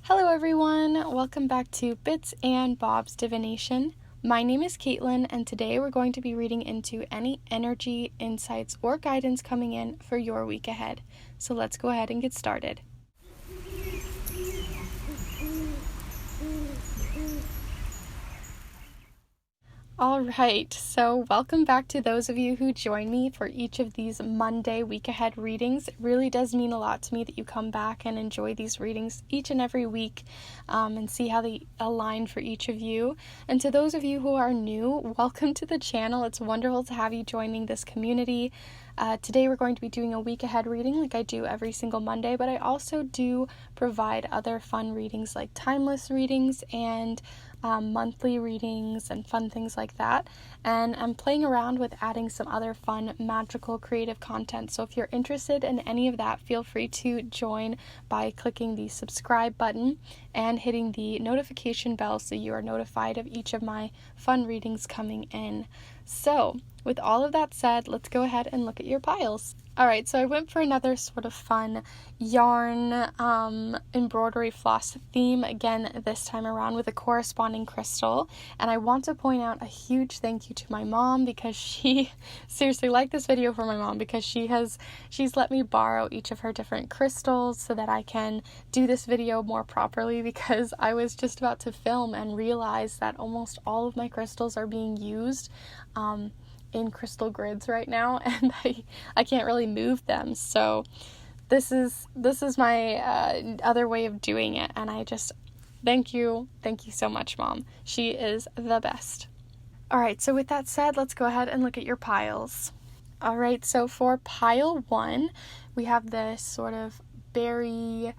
Hello everyone, welcome back to Bits and Bob's Divination. My name is Caitlin, and today we're going to be reading into any energy, insights, or guidance coming in for your week ahead. So let's go ahead and get started. Alright, so welcome back to those of you who join me for each of these Monday week ahead readings. It really does mean a lot to me that you come back and enjoy these readings each and every week and see how they align for each of you. And to those of you who are new, welcome to the channel. It's wonderful to have you joining this community. Today we're going to be doing a week ahead reading like I do every single Monday, but I also do provide other fun readings like timeless readings and monthly readings and fun things like that. And I'm playing around with adding some other fun, magical, creative content. So if you're interested in any of that, feel free to join by clicking the subscribe button and hitting the notification bell so you are notified of each of my fun readings coming in. So with all of that said, let's go ahead and look at your piles. Alright, so I went for another sort of fun yarn embroidery floss theme again this time around with a corresponding crystal. And I want to point out a huge thank you to my mom because she, seriously, like this video for my mom because she's let me borrow each of her different crystals so that I can do this video more properly, because I was just about to film and realize that almost all of my crystals are being used in crystal grids right now, and I can't really move them. So this is my other way of doing it, and I just thank you so much, Mom. She is the best. All right, so with that said, let's go ahead and look at your piles. All right, so for pile 1, we have this sort of berry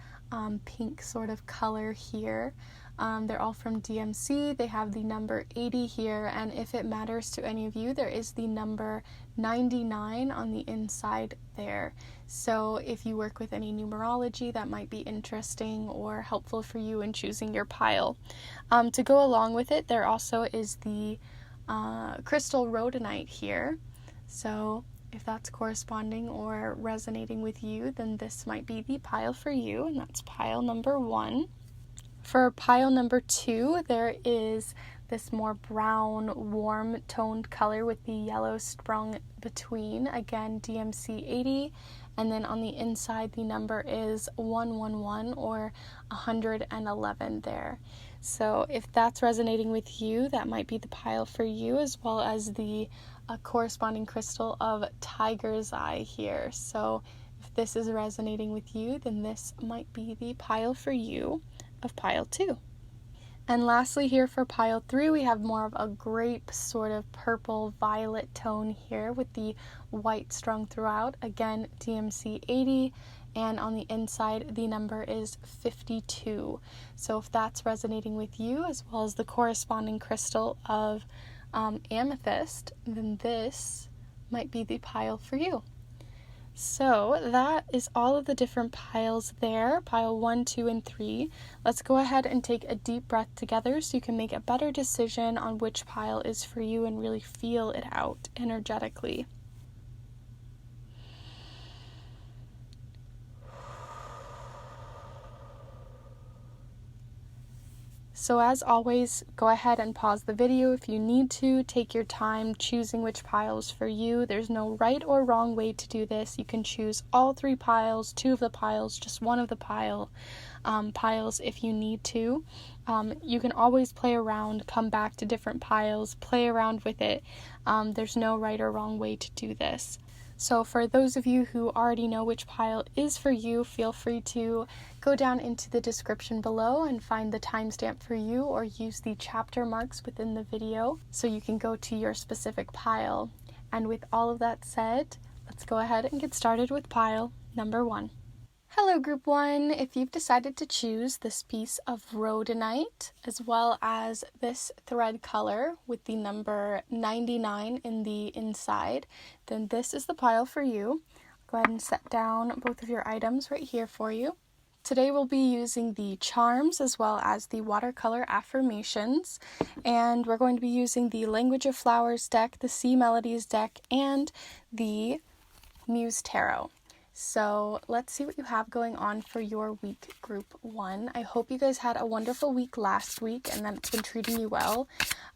pink sort of color here. They're all from DMC. They have the number 80 here, and if it matters to any of you, there is the number 99 on the inside there. So if you work with any numerology, that might be interesting or helpful for you in choosing your pile. To go along with it, there also is the crystal Rhodonite here. So if that's corresponding or resonating with you, then this might be the pile for you, and that's pile number 1. For pile number 2, there is this more brown, warm toned color with the yellow sprung between. Again, DMC 80. And then on the inside, the number is 111 or 111 there. So if that's resonating with you, that might be the pile for you, as well as the corresponding crystal of Tiger's Eye here. So if this is resonating with you, then this might be the pile for you of pile 2. And lastly here for pile 3, we have more of a grape sort of purple violet tone here with the white strung throughout. Again, DMC 80, and on the inside the number is 52. So if that's resonating with you, as well as the corresponding crystal of Amethyst, then this might be the pile for you. So that is all of the different piles there, pile 1, 2, and 3. Let's go ahead and take a deep breath together so you can make a better decision on which pile is for you and really feel it out energetically. So as always, go ahead and pause the video if you need to. Take your time choosing which pile is for you. There's no right or wrong way to do this. You can choose all 3 piles, 2 of the piles, just one of the piles if you need to. You can always play around, come back to different piles, play around with it. There's no right or wrong way to do this. So for those of you who already know which pile is for you, feel free to go down into the description below and find the timestamp for you, or use the chapter marks within the video so you can go to your specific pile. And with all of that said, let's go ahead and get started with pile number 1. Hello Group 1, if you've decided to choose this piece of Rhodonite as well as this thread color with the number 99 in the inside, then this is the pile for you. Go ahead and set down both of your items right here for you. Today we'll be using the charms as well as the watercolor affirmations, and we're going to be using the Language of Flowers deck, the Sea Melodies deck, and the Muse Tarot. So let's see what you have going on for your week, group 1. I hope you guys had a wonderful week last week and that it's been treating you well.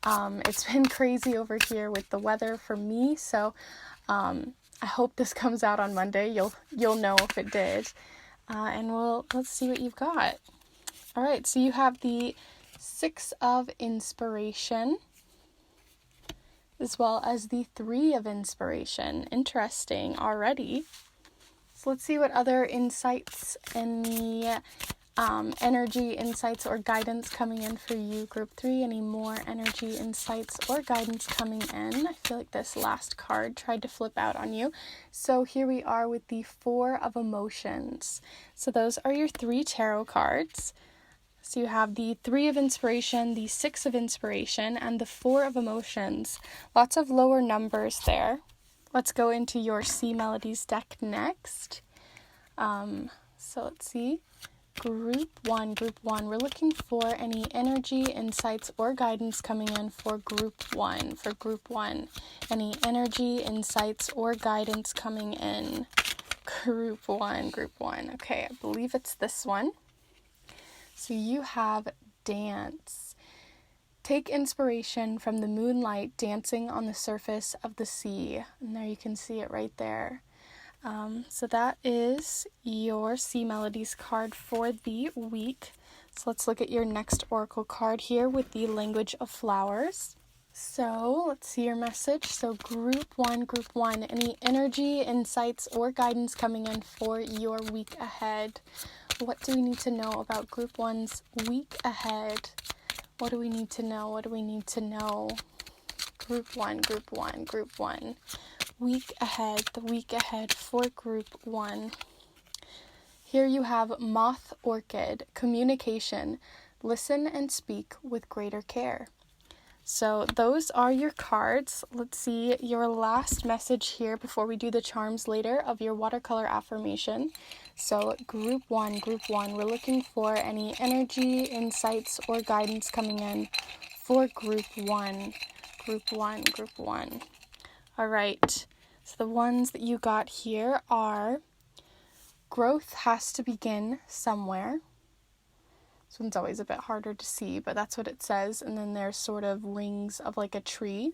It's been crazy over here with the weather for me, so I hope this comes out on Monday. You'll know if it did. And let's see what you've got. All right, so you have the 6 of Inspiration, as well as the 3 of Inspiration. Interesting already. So let's see what other insights, any energy insights or guidance coming in for you, group 3. Any more energy insights or guidance coming in? I feel like this last card tried to flip out on you. So here we are with the 4 of Emotions. So those are your 3 tarot cards. So you have the 3 of Inspiration, the 6 of Inspiration, and the 4 of Emotions. Lots of lower numbers there. Let's go into your C Melodies deck next. So let's see. Group 1. We're looking for any energy, insights, or guidance coming in for Group 1. For Group 1. Any energy, insights, or guidance coming in. Group 1. Okay, I believe it's this one. So you have Dance. Take inspiration from the moonlight dancing on the surface of the sea. And there you can see it right there. So that is your C Melodies card for the week. So let's look at your next oracle card here with the Language of Flowers. So let's see your message. So group 1, any energy, insights, or guidance coming in for your week ahead? What do we need to know about group 1's week ahead? What do we need to know? Group 1. Week ahead, the week ahead for group 1. Here you have Moth Orchid, communication. Listen and speak with greater care. So those are your cards. Let's see your last message here before we do the charms later of your watercolor affirmation. So group 1, we're looking for any energy, insights, or guidance coming in for group 1. All right. So the ones that you got here are growth has to begin somewhere. This one's always a bit harder to see, but that's what it says. And then there's sort of rings of like a tree.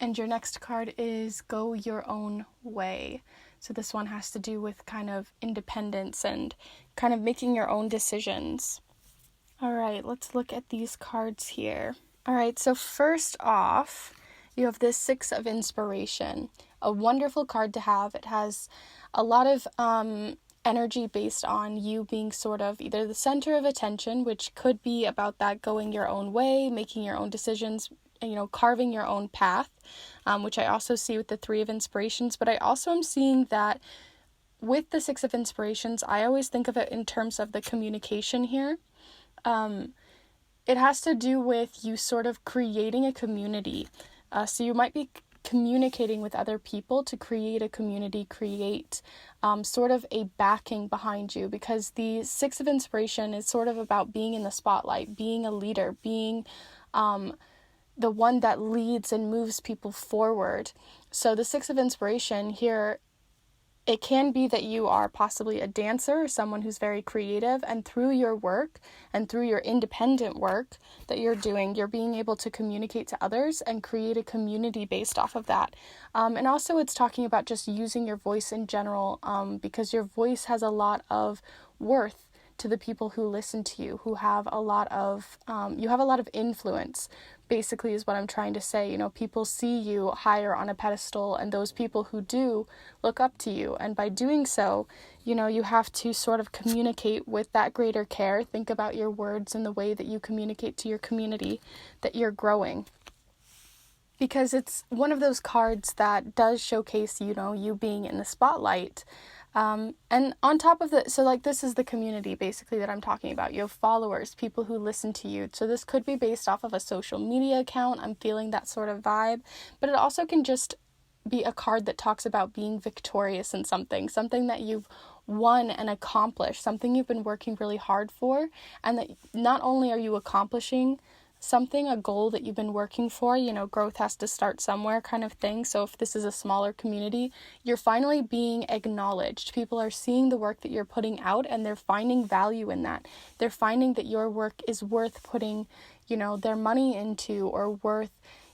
And your next card is Go Your Own Way. So this one has to do with kind of independence and kind of making your own decisions. All right, let's look at these cards here. All right, so first off, you have this 6 of Inspiration. A wonderful card to have. It has a lot of energy based on you being sort of either the center of attention, which could be about that going your own way, making your own decisions, carving your own path, which I also see with the 3 of Inspirations. But I also am seeing that with the 6 of Inspirations, I always think of it in terms of the communication here. It has to do with you sort of creating a community. So you might be communicating with other people to create a community, create sort of a backing behind you, because the 6 of Inspiration is sort of about being in the spotlight, being a leader, being the one that leads and moves people forward. So the 6 of Inspiration here, it can be that you are possibly a dancer or someone who's very creative, and through your work and through your independent work that you're doing, you're being able to communicate to others and create a community based off of that. And also it's talking about just using your voice in general, because your voice has a lot of worth to the people who listen to you, who have a lot of, you have a lot of influence, basically is what I'm trying to say. People see you higher on a pedestal, and those people who do look up to you. And by doing so, you have to sort of communicate with that greater care. Think about your words and the way that you communicate to your community that you're growing. Because it's one of those cards that does showcase, you being in the spotlight. And on top of this is the community basically that I'm talking about. You have followers, people who listen to you. So this could be based off of a social media account. I'm feeling that sort of vibe, but it also can just be a card that talks about being victorious in something that you've won and accomplished, something you've been working really hard for, and that not only are you accomplishing something, a goal that you've been working for, growth has to start somewhere kind of thing. So if this is a smaller community, you're finally being acknowledged. People are seeing the work that you're putting out and they're finding value in that. They're finding that your work is worth putting, their money into, or worth,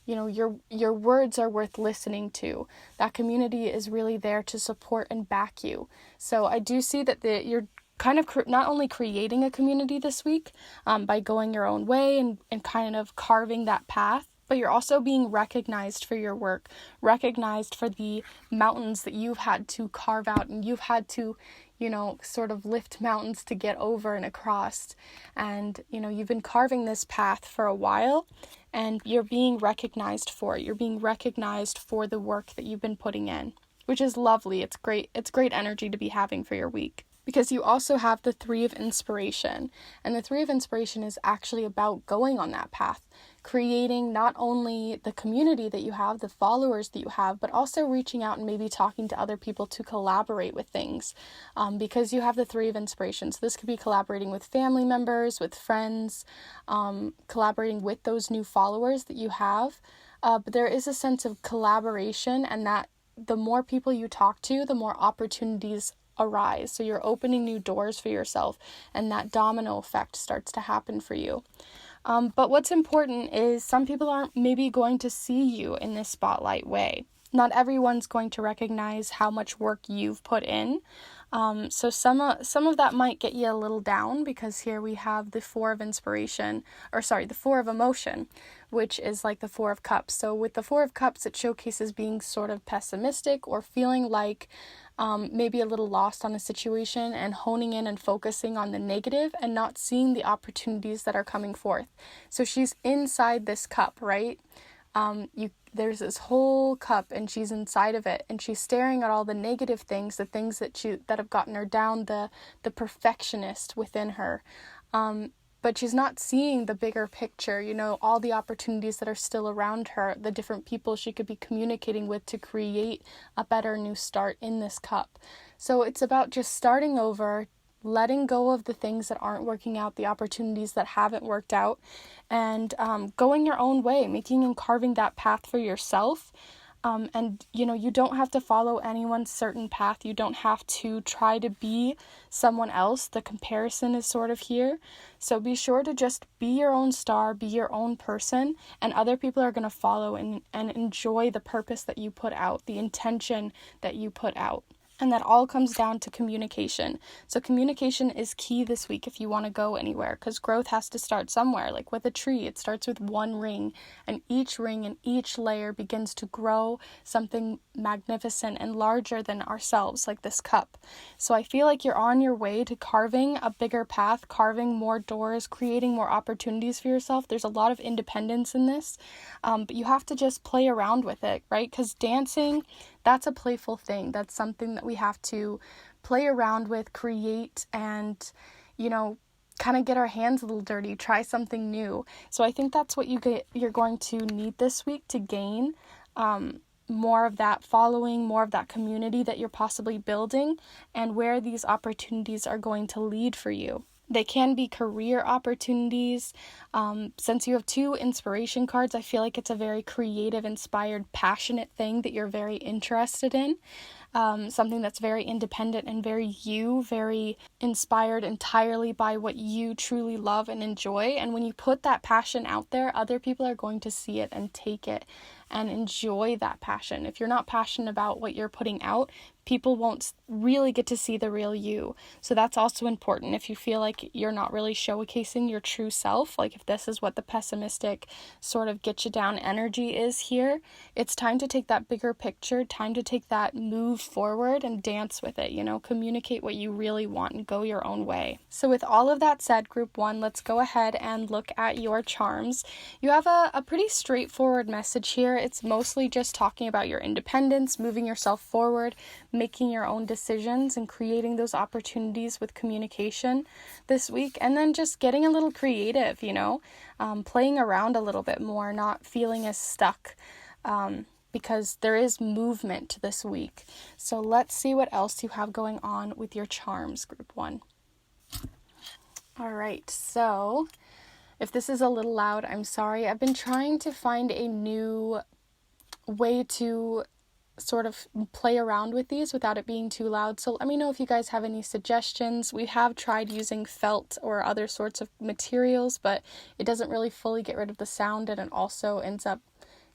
your words are worth listening to. That community is really there to support and back you. So I do see that you're kind of not only creating a community this week by going your own way and kind of carving that path, but you're also being recognized for your work, recognized for the mountains that you've had to carve out, and you've had to, sort of lift mountains to get over and across. And, you've been carving this path for a while, and you're being recognized for it. You're being recognized for the work that you've been putting in, which is lovely. It's great. It's great energy to be having for your week. Because you also have the 3 of Inspiration. And the 3 of Inspiration is actually about going on that path, creating not only the community that you have, the followers that you have, but also reaching out and maybe talking to other people to collaborate with things. Because you have the 3 of Inspiration. So this could be collaborating with family members, with friends, collaborating with those new followers that you have. But there is a sense of collaboration, and that the more people you talk to, the more opportunities arise. So you're opening new doors for yourself, and that domino effect starts to happen for you. But what's important is some people aren't maybe going to see you in this spotlight way. Not everyone's going to recognize how much work you've put in. So some of that might get you a little down, because here we have the 4 of Inspiration, the 4 of Emotion, which is like the 4 of Cups. So with the 4 of Cups, it showcases being sort of pessimistic or feeling like maybe a little lost on a situation, and honing in and focusing on the negative and not seeing the opportunities that are coming forth. So she's inside this cup, right? There's this whole cup, and she's inside of it, and she's staring at all the negative things, the things that have gotten her down, the perfectionist within her. But she's not seeing the bigger picture, all the opportunities that are still around her, the different people she could be communicating with to create a better new start in this cup. So it's about just starting over, letting go of the things that aren't working out, the opportunities that haven't worked out, and going your own way, making and carving that path for yourself. And, you don't have to follow anyone's certain path. You don't have to try to be someone else. The comparison is sort of here. So be sure to just be your own star, be your own person, and other people are going to follow and enjoy the purpose that you put out, the intention that you put out. And that all comes down to communication. So communication is key this week if you want to go anywhere, because growth has to start somewhere. Like with a tree, it starts with one ring, and each ring and each layer begins to grow something magnificent and larger than ourselves, like this cup. So I feel like you're on your way to carving a bigger path, carving more doors, creating more opportunities for yourself. There's a lot of independence in this, but you have to just play around with it, right? Because dancing, that's a playful thing. That's something that we have to play around with, create, and, kind of get our hands a little dirty, try something new. So I think that's what you're going to need this week to gain more of that following, more of that community that you're possibly building, and where these opportunities are going to lead for you. They can be career opportunities. Since you have 2 inspiration cards, I feel like it's a very creative, inspired, passionate thing that you're very interested in. Something that's very independent and very inspired entirely by what you truly love and enjoy. And when you put that passion out there, other people are going to see it and take it and enjoy that passion. If you're not passionate about what you're putting out, people won't really get to see the real you. So that's also important. If you feel like you're not really showcasing your true self, like if this is what the pessimistic sort of get you down energy is here, it's time to take that bigger picture, time to take that move forward and dance with it, communicate what you really want and go your own way. So with all of that said, group 1, let's go ahead and look at your charms. You have a pretty straightforward message here. It's mostly just talking about your independence, moving yourself forward, making your own decisions and creating those opportunities with communication this week, and then just getting a little creative, playing around a little bit more, not feeling as stuck, because there is movement this week. So let's see what else you have going on with your charms, group 1. All right, so If this is a little loud, I'm sorry. I've been trying to find a new way to sort of play around with these without it being too loud. So let me know if you guys have any suggestions. We have tried using felt or other sorts of materials, but it doesn't really fully get rid of the sound, and it also ends up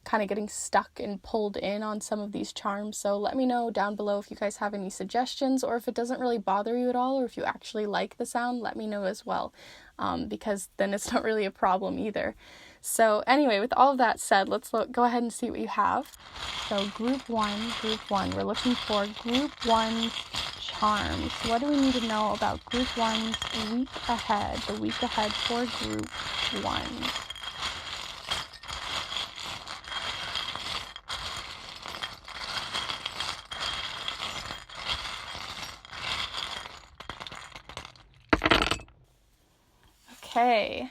kind of getting stuck and pulled in on some of these charms. So let me know down below if you guys have any suggestions, or if it doesn't really bother you at all, or if you actually like the sound, let me know as well, because then it's not really a problem either. So anyway, with all of that said, let's go ahead and see what you have. So group one, we're looking for group one's charms. What do we need to know about group one's week ahead, the week ahead for group one? Okay.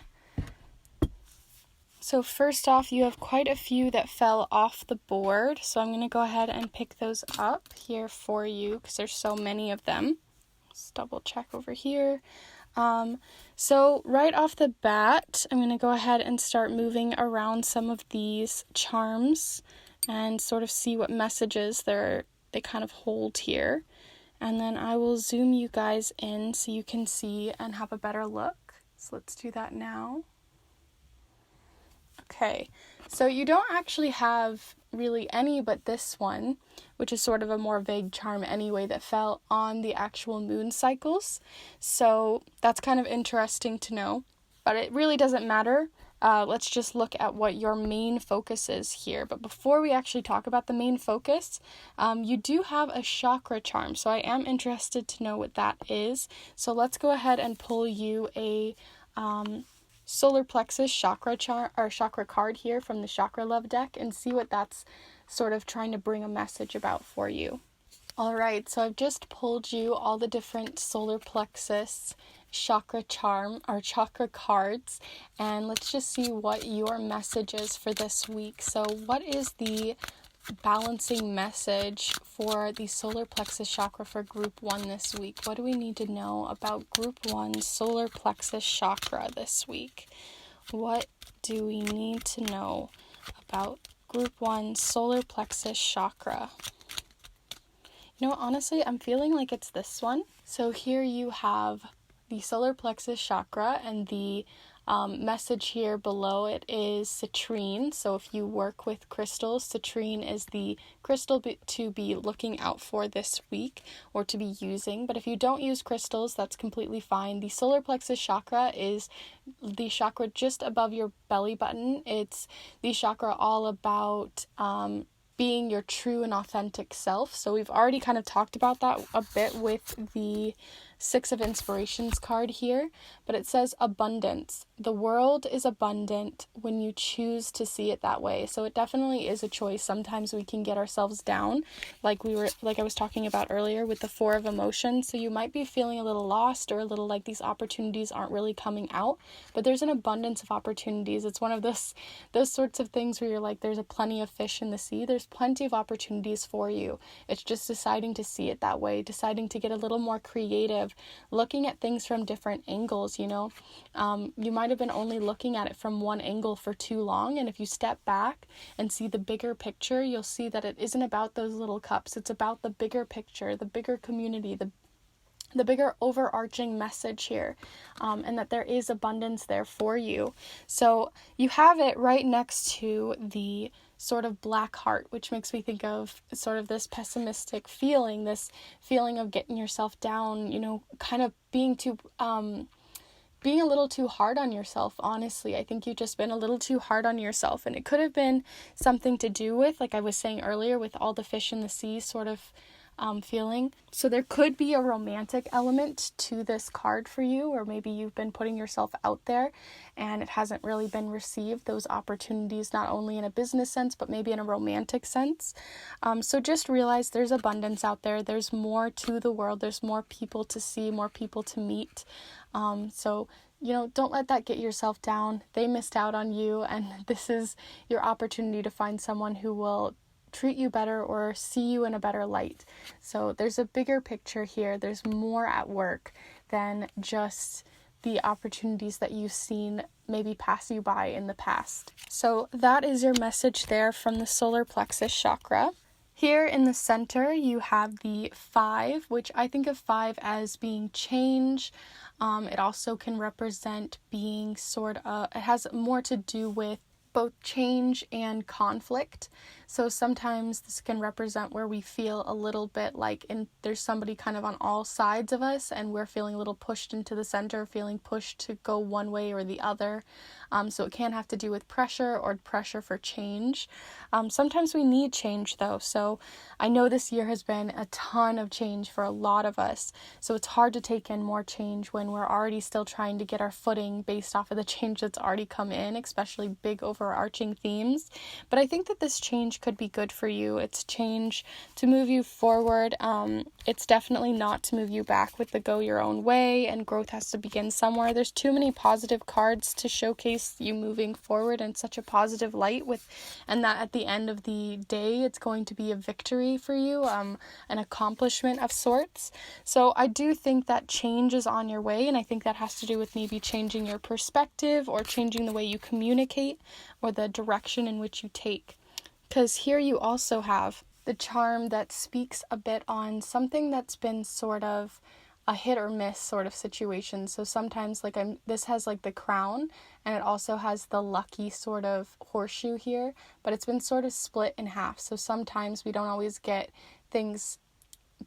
So first off, you have quite a few that fell off the board. So I'm going to go ahead and pick those up here for you because there's so many of them. Let's double check over here. So right off the bat, I'm going to go ahead and start moving around some of these charms and sort of see what messages they kind of hold here. And then I will zoom you guys in so you can see and have a better look. So let's do that now. Okay, so you don't actually have really any but this one, which is sort of a more vague charm anyway, that fell on the actual moon cycles. So that's kind of interesting to know, but it really doesn't matter. Let's just look at what your main focus is here. But before we actually talk about the main focus, you do have a chakra charm. So I am interested to know what that is. So let's go ahead and pull you a solar plexus chakra chakra card here from the Chakra Love deck and see what that's sort of trying to bring a message about for you. All right, so I've just pulled you all the different solar plexus chakra charm or chakra cards, and let's just see what your message is for this week. So what is the balancing message for the solar plexus chakra for group one this week? What do we need to know about group one solar plexus chakra this week? What do we need to know about group one solar plexus chakra? You know, honestly, I'm feeling like it's this one. So here you have the solar plexus chakra, and the message here below it is citrine. So if you work with crystals, citrine is the crystal to be looking out for this week or to be using. But if you don't use crystals, that's completely fine. The solar plexus chakra is the chakra just above your belly button. It's the chakra all about being your true and authentic self. So we've already kind of talked about that a bit with the Six of Inspirations card here, but it says abundance. The world is abundant when you choose to see it that way. So it definitely is a choice. Sometimes we can get ourselves down, like I was talking about earlier with the Four of Emotions. So you might be feeling a little lost or a little like these opportunities aren't really coming out, but there's an abundance of opportunities. It's one of those sorts of things where you're like, there's a plenty of fish in the sea. There's plenty of opportunities for you. It's just deciding to see it that way, deciding to get a little more creative, looking at things from different angles. You know, you might have been only looking at it from one angle for too long, and if you step back and see the bigger picture, you'll see that it isn't about those little cups. It's about the bigger picture, the bigger community, the bigger overarching message here, and that there is abundance there for you. So you have it right next to the sort of black heart, which makes me think of sort of this pessimistic feeling, this feeling of getting yourself down, you know, kind of being a little too hard on yourself. Honestly, I think you've just been a little too hard on yourself, and it could have been something to do with, like I was saying earlier, with all the fish in the sea sort of feeling. So there could be a romantic element to this card for you, or maybe you've been putting yourself out there and it hasn't really been received, those opportunities, not only in a business sense, but maybe in a romantic sense. So just realize there's abundance out there. There's more to the world. There's more people to see, more people to meet. So, you know, don't let that get yourself down. They missed out on you, and this is your opportunity to find someone who will treat you better or see you in a better light. So there's a bigger picture here. There's more at work than just the opportunities that you've seen maybe pass you by in the past. So that is your message there from the solar plexus chakra. Here in the center, you have the 5, which I think of 5 as being change. It also can represent being it has more to do with both change and conflict. So sometimes this can represent where we feel a little bit like there's somebody kind of on all sides of us, and we're feeling a little pushed into the center, feeling pushed to go one way or the other. So it can have to do with pressure or pressure for change. Sometimes we need change though. So I know this year has been a ton of change for a lot of us. So it's hard to take in more change when we're already still trying to get our footing based off of the change that's already come in, especially big overarching themes. But I think that this change could be good for you. It's change to move you forward. It's definitely not to move you back with the go your own way, and growth has to begin somewhere. There's too many positive cards to showcase you moving forward in such a positive light and that at the end of the day it's going to be a victory for you, an accomplishment of sorts. So I do think that change is on your way, and I think that has to do with maybe changing your perspective or changing the way you communicate or the direction in which you take. Because here you also have the charm that speaks a bit on something that's been sort of a hit or miss sort of situation. So sometimes this has like the crown, and it also has the lucky sort of horseshoe here, but it's been sort of split in half. So sometimes we don't always get things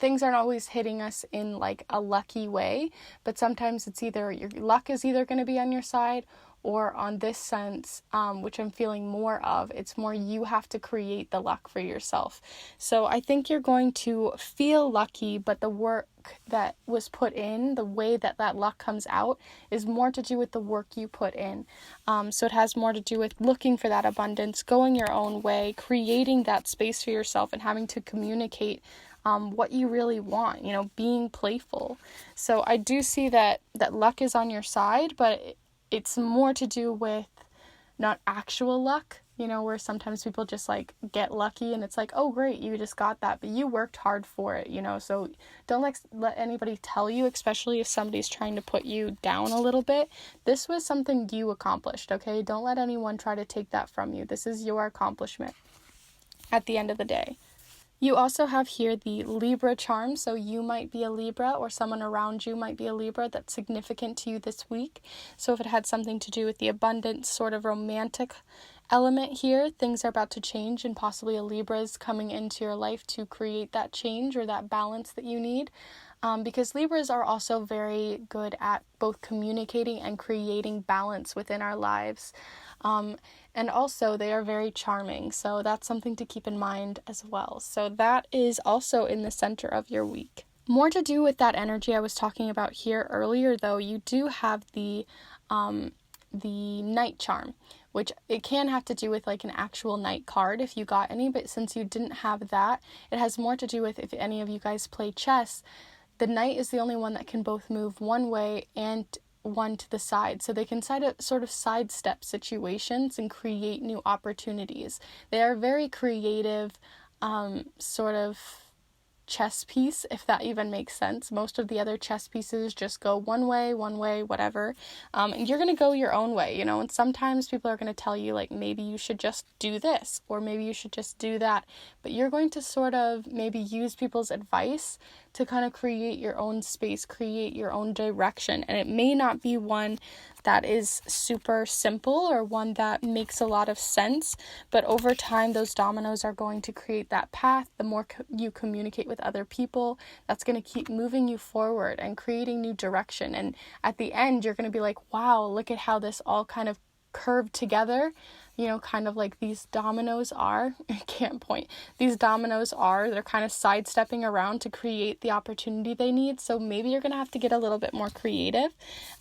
aren't always hitting us in like a lucky way, but sometimes it's either your luck is either going to be on your side, or on this sense, which I'm feeling more of, it's more you have to create the luck for yourself. So I think you're going to feel lucky, but the work that was put in, the way that luck comes out, is more to do with the work you put in. So it has more to do with looking for that abundance, going your own way, creating that space for yourself, and having to communicate what you really want, being playful. So I do see that luck is on your side, but it's more to do with not actual luck, where sometimes people just like get lucky and it's like, oh great, you just got that, but you worked hard for it, so don't let anybody tell you, especially if somebody's trying to put you down a little bit. This was something you accomplished, okay? Don't let anyone try to take that from you. This is your accomplishment at the end of the day. You also have here the Libra charm, so you might be a Libra or someone around you might be a Libra that's significant to you this week. So if it had something to do with the abundance sort of romantic element here, things are about to change, and possibly a Libra is coming into your life to create that change or that balance that you need. Because Libras are also very good at both communicating and creating balance within our lives. And also they are very charming. So that's something to keep in mind as well. So that is also in the center of your week. More to do with that energy I was talking about here earlier, though, you do have the night charm, which it can have to do with like an actual night card if you got any, but since you didn't have that, it has more to do with if any of you guys play chess. The knight is the only one that can both move one way and one to the side, so they can sort of sidestep situations and create new opportunities. They are very creative sort of chess piece, if that even makes sense. Most of the other chess pieces just go one way, whatever. And you're going to go your own way, and sometimes people are going to tell you like, maybe you should just do this, or maybe you should just do that. But you're going to sort of maybe use people's advice to kind of create your own space, create your own direction. And it may not be one that is super simple or one that makes a lot of sense, but over time those dominoes are going to create that path. The more you communicate with other people, that's going to keep moving you forward and creating new direction. And at the end, you're going to be like, wow, look at how this all kind of curved together, kind of like these dominoes are. I can't point. These dominoes they're kind of sidestepping around to create the opportunity they need. So maybe you're going to have to get a little bit more creative,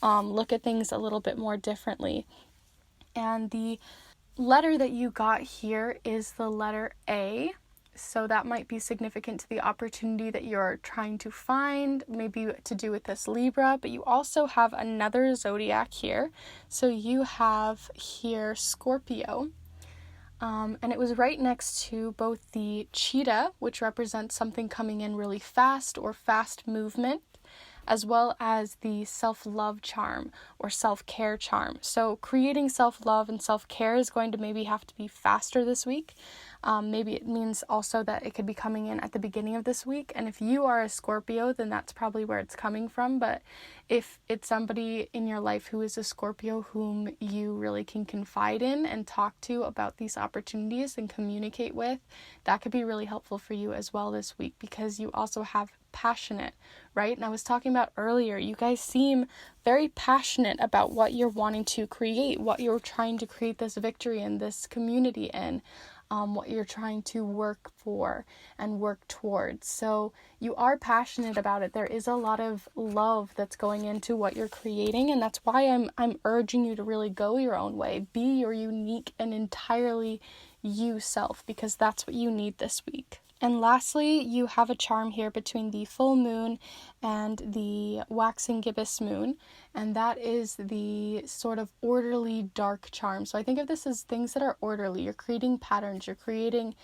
look at things a little bit more differently. And the letter that you got here is the letter A. So that might be significant to the opportunity that you're trying to find, maybe to do with this Libra, but you also have another zodiac here. So you have here Scorpio, and it was right next to both the cheetah, which represents something coming in really fast or fast movement, as well as the self-love charm or self-care charm. So creating self-love and self-care is going to maybe have to be faster this week. Maybe it means also that it could be coming in at the beginning of this week. And if you are a Scorpio, then that's probably where it's coming from. But if it's somebody in your life who is a Scorpio whom you really can confide in and talk to about these opportunities and communicate with, that could be really helpful for you as well this week, because you also have passionate, right? And I was talking about earlier, you guys seem very passionate about what you're wanting to create, what you're trying to create this victory in, this community in. What you're trying to work for and work towards. So you are passionate about it. There is a lot of love that's going into what you're creating, and that's why I'm urging you to really go your own way. Be your unique and entirely you self, because that's what you need this week. And lastly, you have a charm here between the full moon and the waxing gibbous moon, and that is the sort of orderly dark charm. So I think of this as things that are orderly. You're creating patterns, you're creating,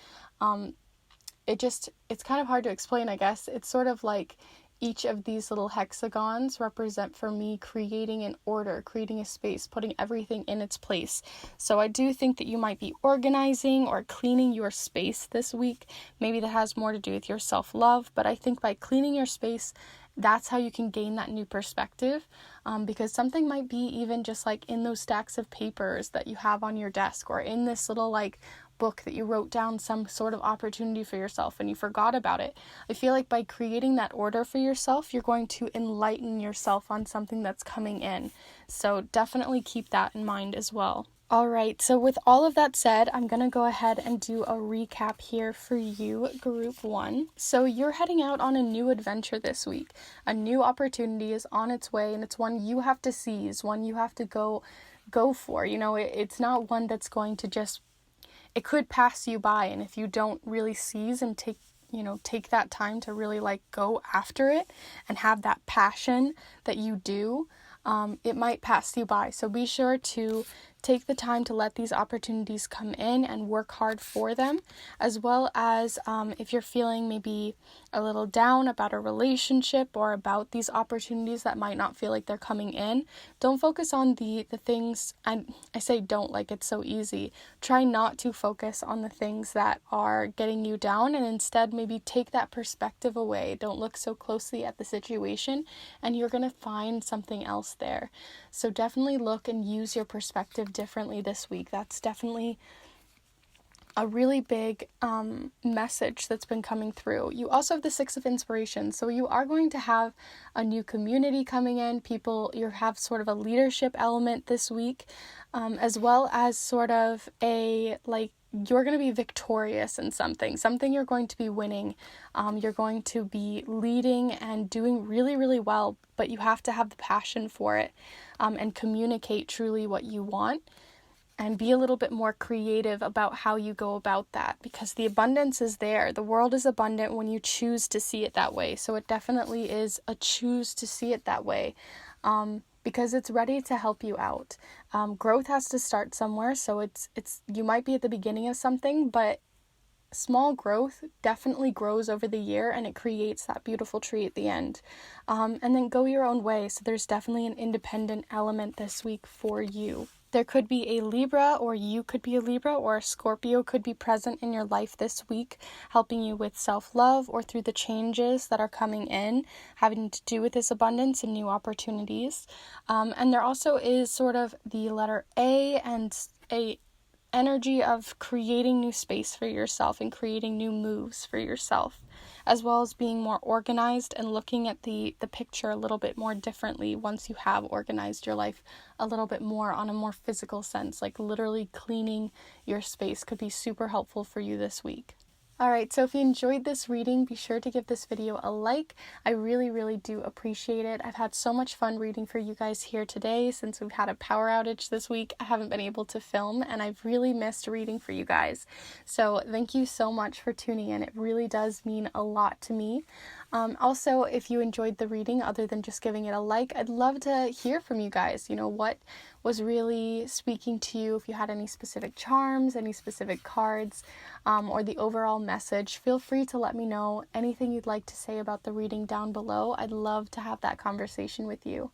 it's kind of hard to explain, I guess. It's sort of like each of these little hexagons represent for me creating an order, creating a space, putting everything in its place. So I do think that you might be organizing or cleaning your space this week. Maybe that has more to do with your self-love, but I think by cleaning your space, that's how you can gain that new perspective, because something might be even just like in those stacks of papers that you have on your desk, or in this little like book that you wrote down some sort of opportunity for yourself and you forgot about it. I feel like by creating that order for yourself, you're going to enlighten yourself on something that's coming in. So definitely keep that in mind as well. All right, so with all of that said, I'm going to go ahead and do a recap here for you, Group 1. So you're heading out on a new adventure this week. A new opportunity is on its way, and it's one you have to seize, one you have to go for. You know, it's not one that's going to just, it could pass you by, and if you don't really seize and take that time to really like go after it and have that passion that you do, it might pass you by. So be sure to take the time to let these opportunities come in and work hard for them, as well as if you're feeling maybe a little down about a relationship or about these opportunities that might not feel like they're coming in, don't focus on the things, and I say don't like it's so easy. Try not to focus on the things that are getting you down, and instead maybe take that perspective away. Don't look so closely at the situation, and you're going to find something else there. So definitely look and use your perspective differently this week. That's definitely a really big message that's been coming through. You also have the Six of Inspiration, so you are going to have a new community coming in. You have sort of a leadership element this week, as well as sort of a like you're going to be victorious in something you're going to be winning. You're going to be leading and doing really, really well, but you have to have the passion for it, and communicate truly what you want, and be a little bit more creative about how you go about that, because the abundance is there. The world is abundant when you choose to see it that way. So it definitely is a choose to see it that way, because it's ready to help you out. Growth has to start somewhere. So it's you might be at the beginning of something, but small growth definitely grows over the year, and it creates that beautiful tree at the end. And then go your own way. So there's definitely an independent element this week for you. There could be a Libra, or you could be a Libra, or a Scorpio could be present in your life this week, helping you with self-love or through the changes that are coming in, having to do with this abundance and new opportunities. And there also is sort of the letter A and a energy of creating new space for yourself and creating new moves for yourself, as well as being more organized and looking at the picture a little bit more differently once you have organized your life a little bit more on a more physical sense. Like literally cleaning your space could be super helpful for you this week. Alright, so if you enjoyed this reading, be sure to give this video a like. I really, really do appreciate it. I've had so much fun reading for you guys here today. Since we've had a power outage this week, I haven't been able to film, and I've really missed reading for you guys. So thank you so much for tuning in. It really does mean a lot to me. Also, if you enjoyed the reading, other than just giving it a like, I'd love to hear from you guys. What was really speaking to you, if you had any specific charms, any specific cards, or the overall message. Feel free to let me know anything you'd like to say about the reading down below. I'd love to have that conversation with you.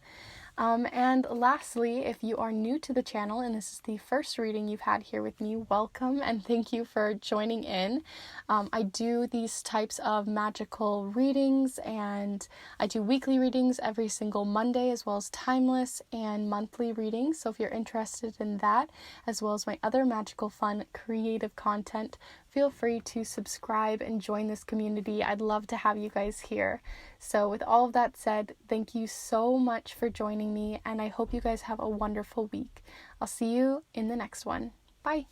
And lastly, if you are new to the channel and this is the first reading you've had here with me, welcome and thank you for joining in. I do these types of magical readings, and I do weekly readings every single Monday, as well as timeless and monthly readings. So if you're interested in that, as well as my other magical, fun, creative content, feel free to subscribe and join this community. I'd love to have you guys here. So with all of that said, thank you so much for joining me, and I hope you guys have a wonderful week. I'll see you in the next one. Bye.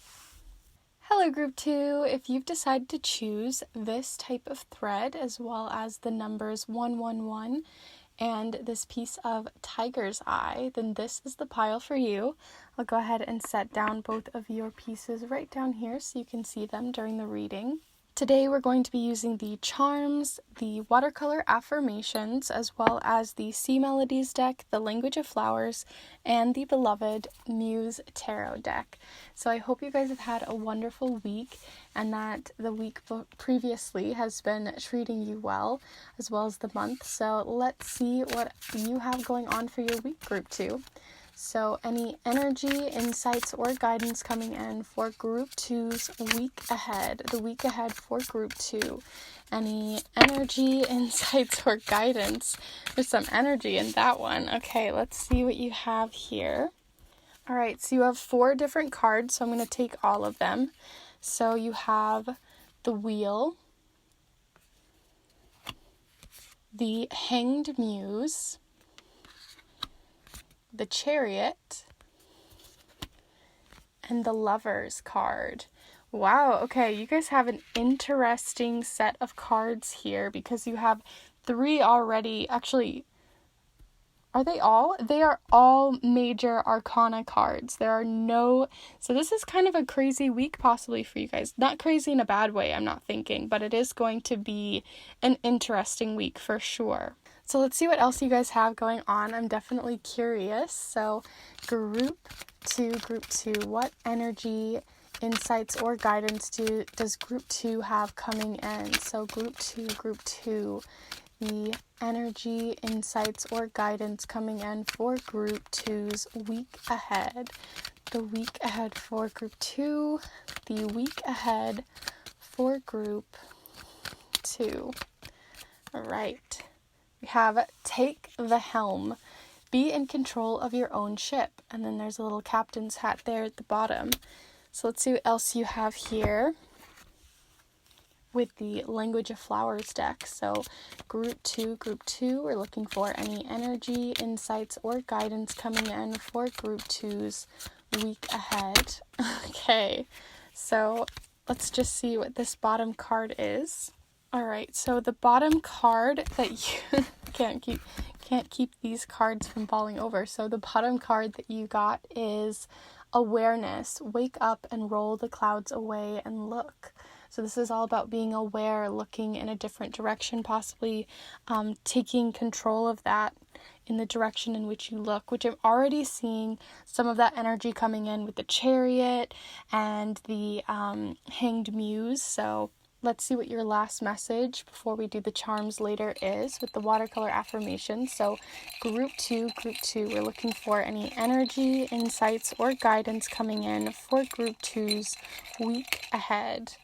Hello Group 2. If you've decided to choose this type of thread, as well as the numbers 111 and this piece of tiger's eye, then this is the pile for you. I'll go ahead and set down both of your pieces right down here so you can see them during the reading. Today we're going to be using the charms, the watercolor affirmations, as well as the Sea Melodies deck, the Language of Flowers, and the beloved Muse Tarot deck. So I hope you guys have had a wonderful week, and that the week previously has been treating you well, as well as the month. So let's see what you have going on for your week, Group 2. So any energy, insights, or guidance coming in for Group 2's week ahead, the week ahead for Group 2. Any energy, insights, or guidance? There's some energy in that one. Okay, let's see what you have here. All right, so you have 4 different cards, so I'm going to take all of them. So you have the Wheel, the Hanged Muse, the Chariot, and the Lovers card. Wow, okay, you guys have an interesting set of cards here because you have 3 already. Actually, are they all? They are all major arcana cards. There are no... So this is kind of a crazy week possibly for you guys. Not crazy in a bad way, I'm not thinking, but it is going to be an interesting week for sure. So let's see what else you guys have going on. I'm definitely curious. So Group 2, what energy, insights, or guidance does Group 2 have coming in? So Group 2, the energy, insights, or guidance coming in for Group 2's week ahead. The week ahead for Group 2, the week ahead for Group 2. All right. We have take the helm. Be in control of your own ship. And then there's a little captain's hat there at the bottom. So let's see what else you have here with the Language of Flowers deck. So Group 2, we're looking for any energy, insights, or guidance coming in for Group 2's week ahead. Okay, so let's just see what this bottom card is. All right, so the bottom card that you can't keep these cards from falling over. So the bottom card that you got is awareness. Wake up and roll the clouds away and look. So this is all about being aware, looking in a different direction, possibly taking control of that in the direction in which you look, which I'm already seeing some of that energy coming in with the Chariot and the Hanged Muse. So let's see what your last message before we do the charms later is with the watercolor affirmation. So Group 2, we're looking for any energy, insights, or guidance coming in for Group 2's week ahead.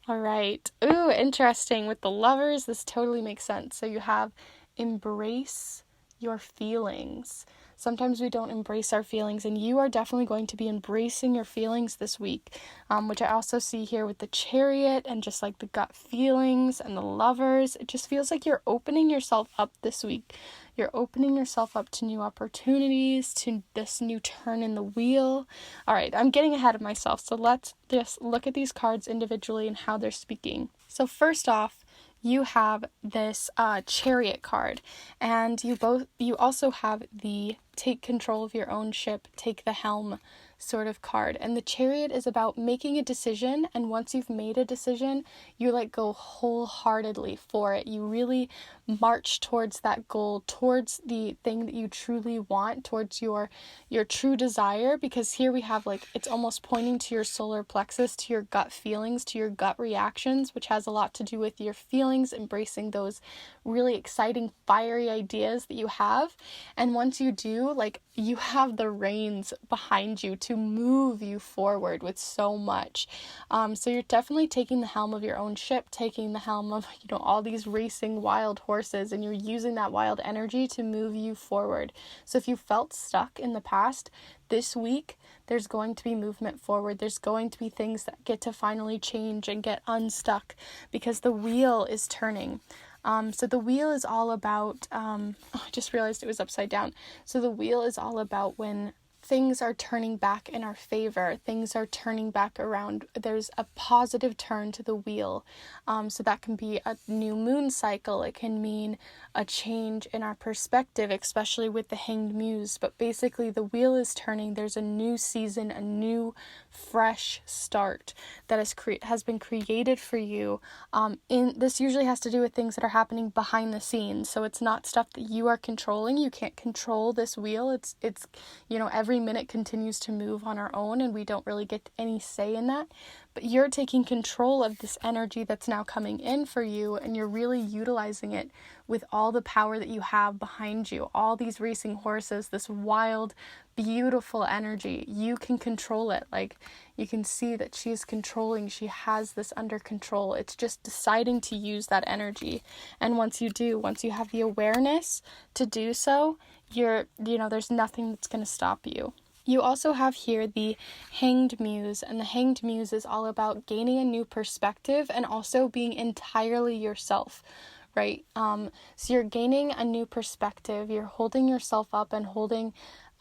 All right. Ooh, interesting. With the Lovers, this totally makes sense. So you have embrace your feelings. Sometimes we don't embrace our feelings, and you are definitely going to be embracing your feelings this week, which I also see here with the Chariot and just like the gut feelings and the Lovers. It just feels like you're opening yourself up this week. You're opening yourself up to new opportunities, to this new turn in the wheel. All right, I'm getting ahead of myself, so let's just look at these cards individually and how they're speaking. So first off, you have this Chariot card, and you also have the take control of your own ship, take the helm sort of card. And the Chariot is about making a decision, and once you've made a decision, you like go wholeheartedly for it. You really march towards that goal, towards the thing that you truly want, towards your true desire, because here we have like, it's almost pointing to your solar plexus, to your gut feelings, to your gut reactions, which has a lot to do with your feelings, embracing those really exciting, fiery ideas that you have. And once you do, like, you have the reins behind you to move you forward with so much. So you're definitely taking the helm of your own ship, taking the helm of, all these racing wild horses, and you're using that wild energy to move you forward. So if you felt stuck in the past, this week, there's going to be movement forward. There's going to be things that get to finally change and get unstuck, because the wheel is turning. So the wheel is all about, I just realized it was upside down. So the wheel is all about when things are turning back in our favor, things are turning back around. There's a positive turn to the wheel. So that can be a new moon cycle. It can mean a change in our perspective, especially with the Hanged Muse. But basically the wheel is turning. There's a new season, a new fresh start that has been created for you. This usually has to do with things that are happening behind the scenes. So it's not stuff that you are controlling. You can't control this wheel. It's every minute continues to move on our own, and we don't really get any say in that. But you're taking control of this energy that's now coming in for you, and you're really utilizing it with all the power that you have behind you. All these racing horses, this wild, beautiful energy. You can control it. Like, you can see that she's controlling. She has this under control. It's just deciding to use that energy. And once you have the awareness to do so, there's nothing that's going to stop you. You also have here the Hanged Muse, and the Hanged Muse is all about gaining a new perspective and also being entirely yourself, right? So you're gaining a new perspective. You're holding yourself up and holding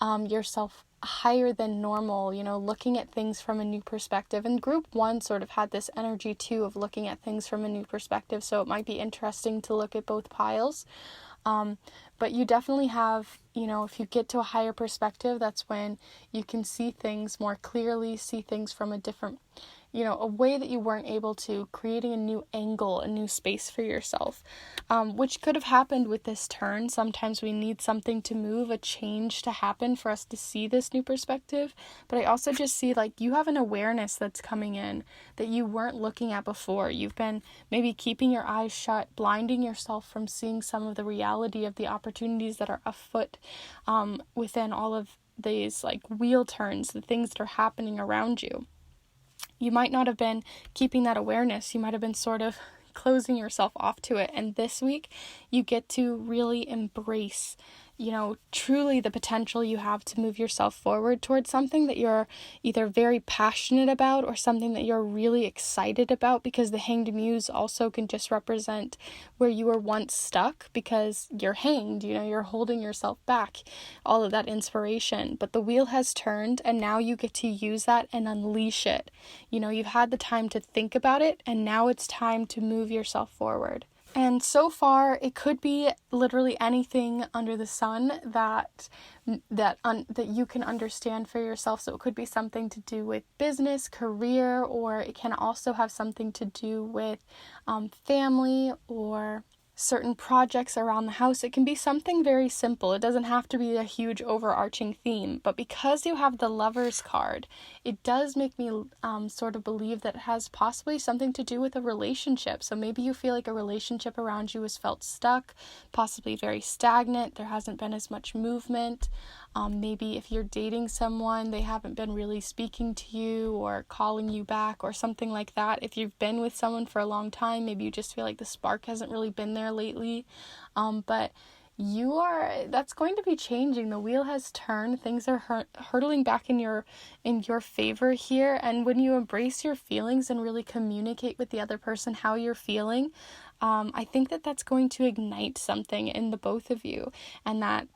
yourself higher than normal, looking at things from a new perspective. And group 1 sort of had this energy too of looking at things from a new perspective. So it might be interesting to look at both piles. But you definitely have, if you get to a higher perspective, that's when you can see things more clearly, see things from a different, a way that you weren't able to, creating a new angle, a new space for yourself, which could have happened with this turn. Sometimes we need something to move, a change to happen for us to see this new perspective. But I also just see like you have an awareness that's coming in that you weren't looking at before. You've been maybe keeping your eyes shut, blinding yourself from seeing some of the reality of the opportunities that are afoot within all of these like wheel turns, the things that are happening around you. You might not have been keeping that awareness. You might have been sort of closing yourself off to it. And this week, you get to really embrace, truly the potential you have to move yourself forward towards something that you're either very passionate about or something that you're really excited about, because the Hanged Muse also can just represent where you were once stuck because you're hanged, you're holding yourself back, all of that inspiration. But the wheel has turned, and now you get to use that and unleash it. You've had the time to think about it, and now it's time to move yourself forward. And so far, it could be literally anything under the sun that you can understand for yourself. So it could be something to do with business, career, or it can also have something to do with family or certain projects around the house. It can be something very simple. It doesn't have to be a huge overarching theme. But because you have the Lovers card, it does make me sort of believe that it has possibly something to do with a relationship. So maybe you feel like a relationship around you has felt stuck, possibly very stagnant. There hasn't been as much movement. Maybe if you're dating someone, they haven't been really speaking to you or calling you back or something like that. If you've been with someone for a long time, maybe you just feel like the spark hasn't really been there lately. But that's going to be changing. The wheel has turned. Things are hurtling back in your favor here. And when you embrace your feelings and really communicate with the other person how you're feeling, I think that's going to ignite something in the both of you. And that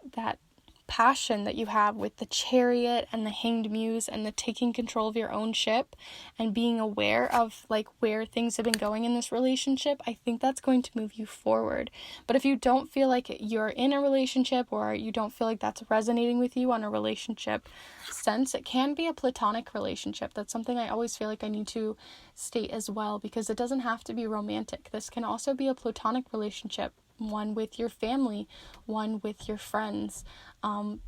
passion that you have with the Chariot and the Hanged Muse and the taking control of your own ship and being aware of like where things have been going in this relationship, I think that's going to move you forward. But if you don't feel like you're in a relationship, or you don't feel like that's resonating with you on a relationship sense, it can be a platonic relationship. That's something I always feel like I need to state as well, because it doesn't have to be romantic. This can also be a platonic relationship, one with your family, one with your friends,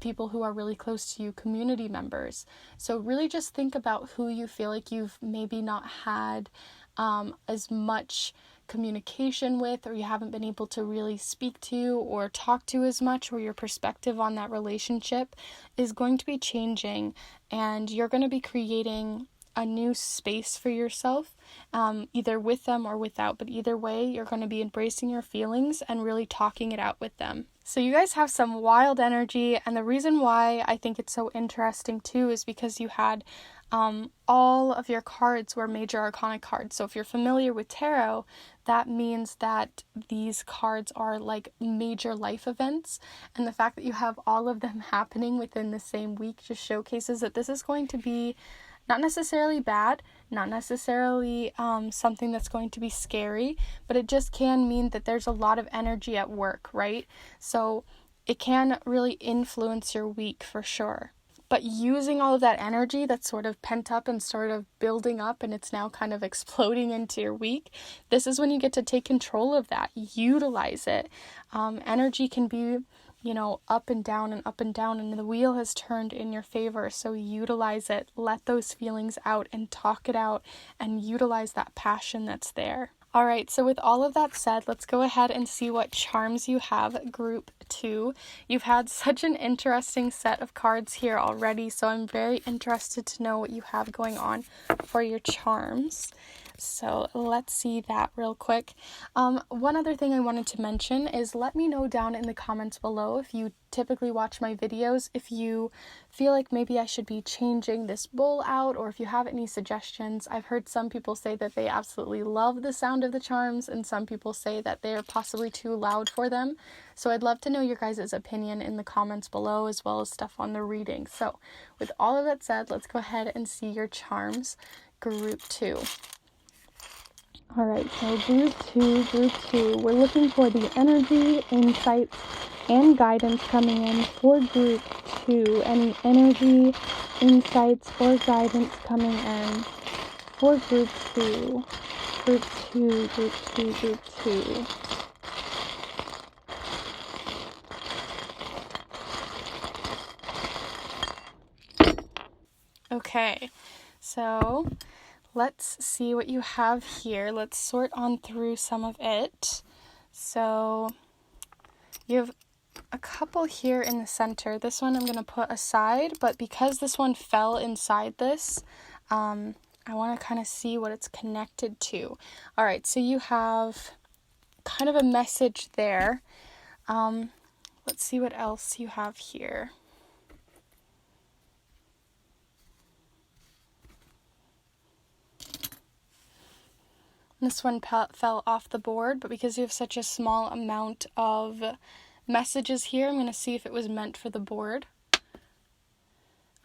people who are really close to you, community members. So really just think about who you feel like you've maybe not had as much communication with, or you haven't been able to really speak to or talk to as much, or your perspective on that relationship is going to be changing, and you're going to be creating a new space for yourself, either with them or without, but either way, you're going to be embracing your feelings and really talking it out with them. So you guys have some wild energy, and the reason why I think it's so interesting too is because you had all of your cards were major arcana cards. So if you're familiar with tarot, that means that these cards are like major life events, and the fact that you have all of them happening within the same week just showcases that this is going to be not necessarily bad, not necessarily something that's going to be scary, but it just can mean that there's a lot of energy at work, right? So it can really influence your week for sure. But using all of that energy that's sort of pent up and sort of building up, and it's now kind of exploding into your week, this is when you get to take control of that, utilize it. Energy can be, up and down, and the wheel has turned in your favor. So utilize it, let those feelings out and talk it out, and utilize that passion that's there. All right, so with all of that said, let's go ahead and see what charms you have, group 2. You've had such an interesting set of cards here already, so I'm very interested to know what you have going on for your charms. So let's see that real quick. One other thing I wanted to mention is let me know down in the comments below if you typically watch my videos, if you feel like maybe I should be changing this bowl out, or if you have any suggestions. I've heard some people say that they absolutely love the sound of the charms, and some people say that they are possibly too loud for them. So I'd love to know your guys' opinion in the comments below, as well as stuff on the reading. So with all of that said, let's go ahead and see your charms, group 2. All right, so group two, we're looking for the energy, insights, and guidance coming in for group 2. Any energy, insights, or guidance coming in for group 2. Group 2. Okay, so let's see what you have here. Let's sort on through some of it. So you have a couple here in the center. This one I'm going to put aside, but because this one fell inside this, I want to kind of see what it's connected to. All right, so you have kind of a message there. Let's see what else you have here. This one fell off the board, but because you have such a small amount of messages here, I'm going to see if it was meant for the board.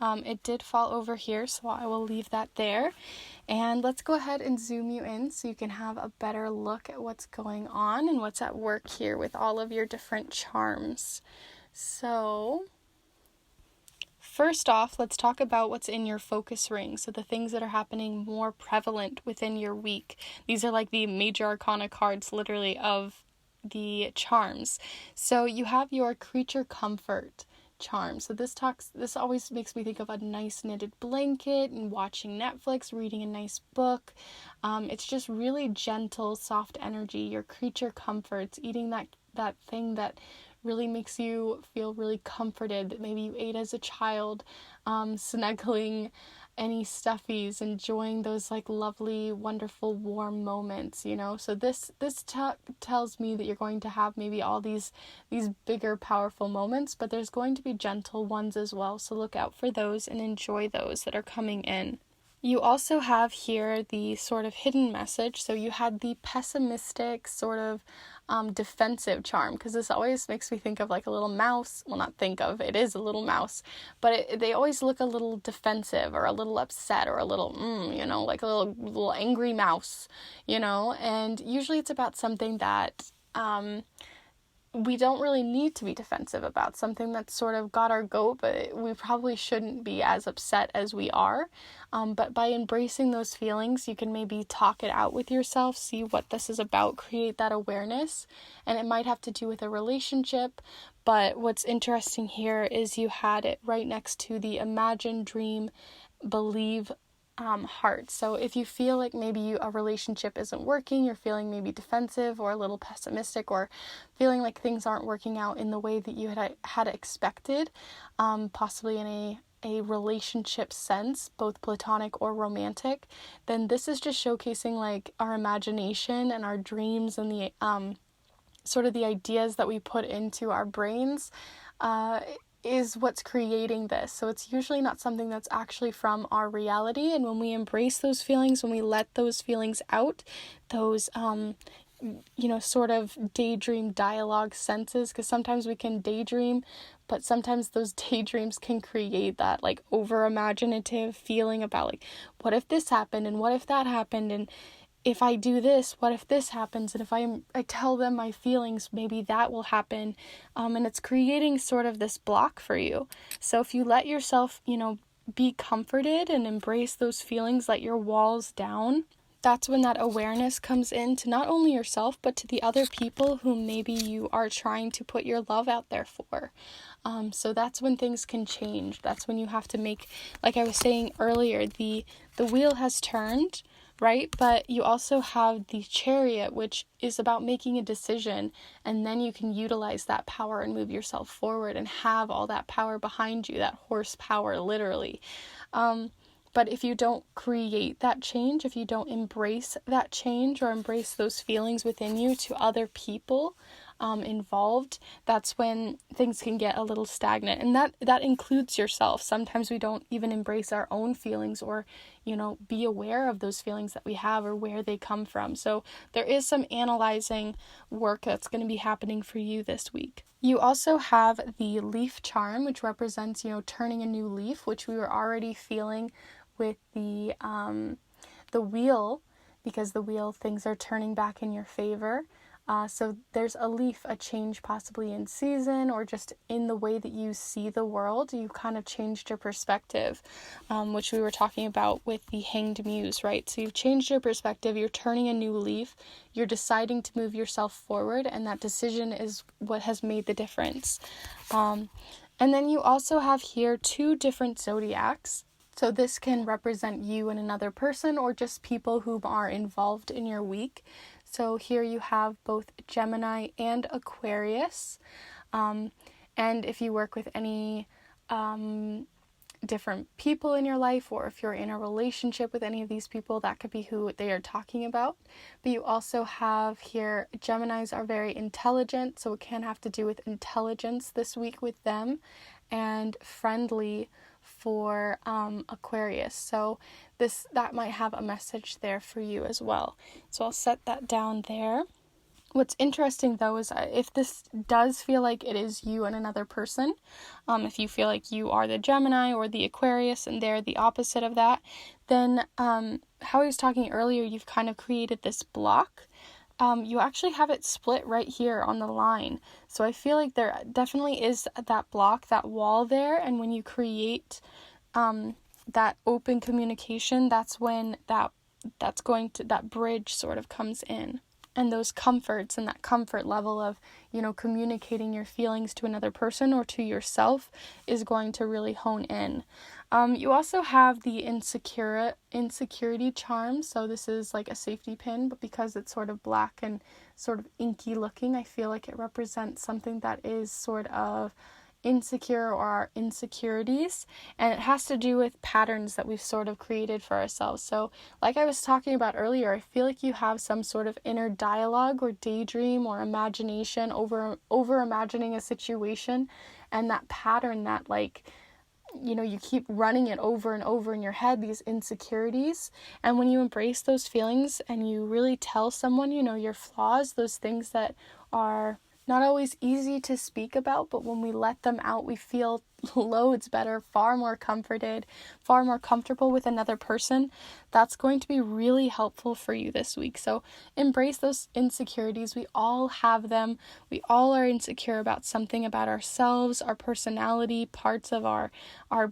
It did fall over here, so I will leave that there. And let's go ahead and zoom you in so you can have a better look at what's going on and what's at work here with all of your different charms. So first off, let's talk about what's in your focus ring. So the things that are happening more prevalent within your week. These are like the major arcana cards, literally, of the charms. So you have your creature comfort charm. So this always makes me think of a nice knitted blanket and watching Netflix, reading a nice book. It's just really gentle, soft energy. Your creature comforts, eating that thing that really makes you feel really comforted, that maybe you ate as a child, snuggling any stuffies, enjoying those like lovely, wonderful, warm moments, So this tells me that you're going to have maybe all these bigger, powerful moments, but there's going to be gentle ones as well. So look out for those and enjoy those that are coming in. You also have here the sort of hidden message. So you had the pessimistic sort of defensive charm, because this always makes me think of like a little mouse. Well, not think of, it is a little mouse, but they always look a little defensive or a little upset or a little, like a little angry mouse, and usually it's about something that we don't really need to be defensive about, something that's sort of got our goat, but we probably shouldn't be as upset as we are. But by embracing those feelings, you can maybe talk it out with yourself, see what this is about, create that awareness. And it might have to do with a relationship, but what's interesting here is you had it right next to the imagine, dream, believe heart. So if you feel like maybe a relationship isn't working, you're feeling maybe defensive or a little pessimistic, or feeling like things aren't working out in the way that you had expected, possibly in a relationship sense, both platonic or romantic, then this is just showcasing like our imagination and our dreams and the sort of the ideas that we put into our brains is what's creating this. So it's usually not something that's actually from our reality. And when we embrace those feelings, when we let those feelings out, those sort of daydream dialogue senses, because sometimes we can daydream, but sometimes those daydreams can create that like over imaginative feeling about like, what if this happened and what if that happened, and if I do this, what if this happens? And if I tell them my feelings, maybe that will happen. And it's creating sort of this block for you. So if you let yourself, be comforted and embrace those feelings, let your walls down, that's when that awareness comes in to not only yourself, but to the other people who maybe you are trying to put your love out there for. So that's when things can change. That's when you have to make, like I was saying earlier, the wheel has turned, right? But you also have the chariot, which is about making a decision, and then you can utilize that power and move yourself forward and have all that power behind you, that horsepower, literally. But if you don't create that change, if you don't embrace that change or embrace those feelings within you to other people involved, that's when things can get a little stagnant. And that includes yourself. Sometimes we don't even embrace our own feelings or, be aware of those feelings that we have or where they come from. So there is some analyzing work that's going to be happening for you this week. You also have the leaf charm, which represents, turning a new leaf, which we were already feeling with the wheel, because the wheel, things are turning back in your favor. So there's a leaf, a change possibly in season or just in the way that you see the world. You kind of changed your perspective, which we were talking about with the hanged muse, right? So you've changed your perspective, you're turning a new leaf, you're deciding to move yourself forward, and that decision is what has made the difference. And then you also have here 2 different zodiacs. So this can represent you and another person or just people who are involved in your week. So here you have both Gemini and Aquarius. And if you work with any different people in your life, or if you're in a relationship with any of these people, that could be who they are talking about. But you also have here, Geminis are very intelligent, so it can have to do with intelligence this week with them, and friendly for Aquarius. So that might have a message there for you as well. So I'll set that down there. What's interesting though is if this does feel like it is you and another person, if you feel like you are the Gemini or the Aquarius and they're the opposite of that, then how I was talking earlier, you've kind of created this block. You actually have it split right here on the line. So I feel like there definitely is that block, that wall there. And when you create that open communication, that's when that bridge sort of comes in. And those comforts and that comfort level of, communicating your feelings to another person or to yourself is going to really hone in. You also have the insecurity charm. So this is like a safety pin, but because it's sort of black and sort of inky looking, I feel like it represents something that is sort of insecure or our insecurities, and it has to do with patterns that we've sort of created for ourselves. So like I was talking about earlier, I feel like you have some sort of inner dialogue or daydream or imagination over imagining a situation, and that pattern, that like you keep running it over and over in your head, these insecurities. And when you embrace those feelings and you really tell someone, your flaws, those things that are not always easy to speak about, but when we let them out, we feel loads better, far more comforted, far more comfortable with another person. That's going to be really helpful for you this week. So embrace those insecurities. We all have them. We all are insecure about something about ourselves, our personality, parts of our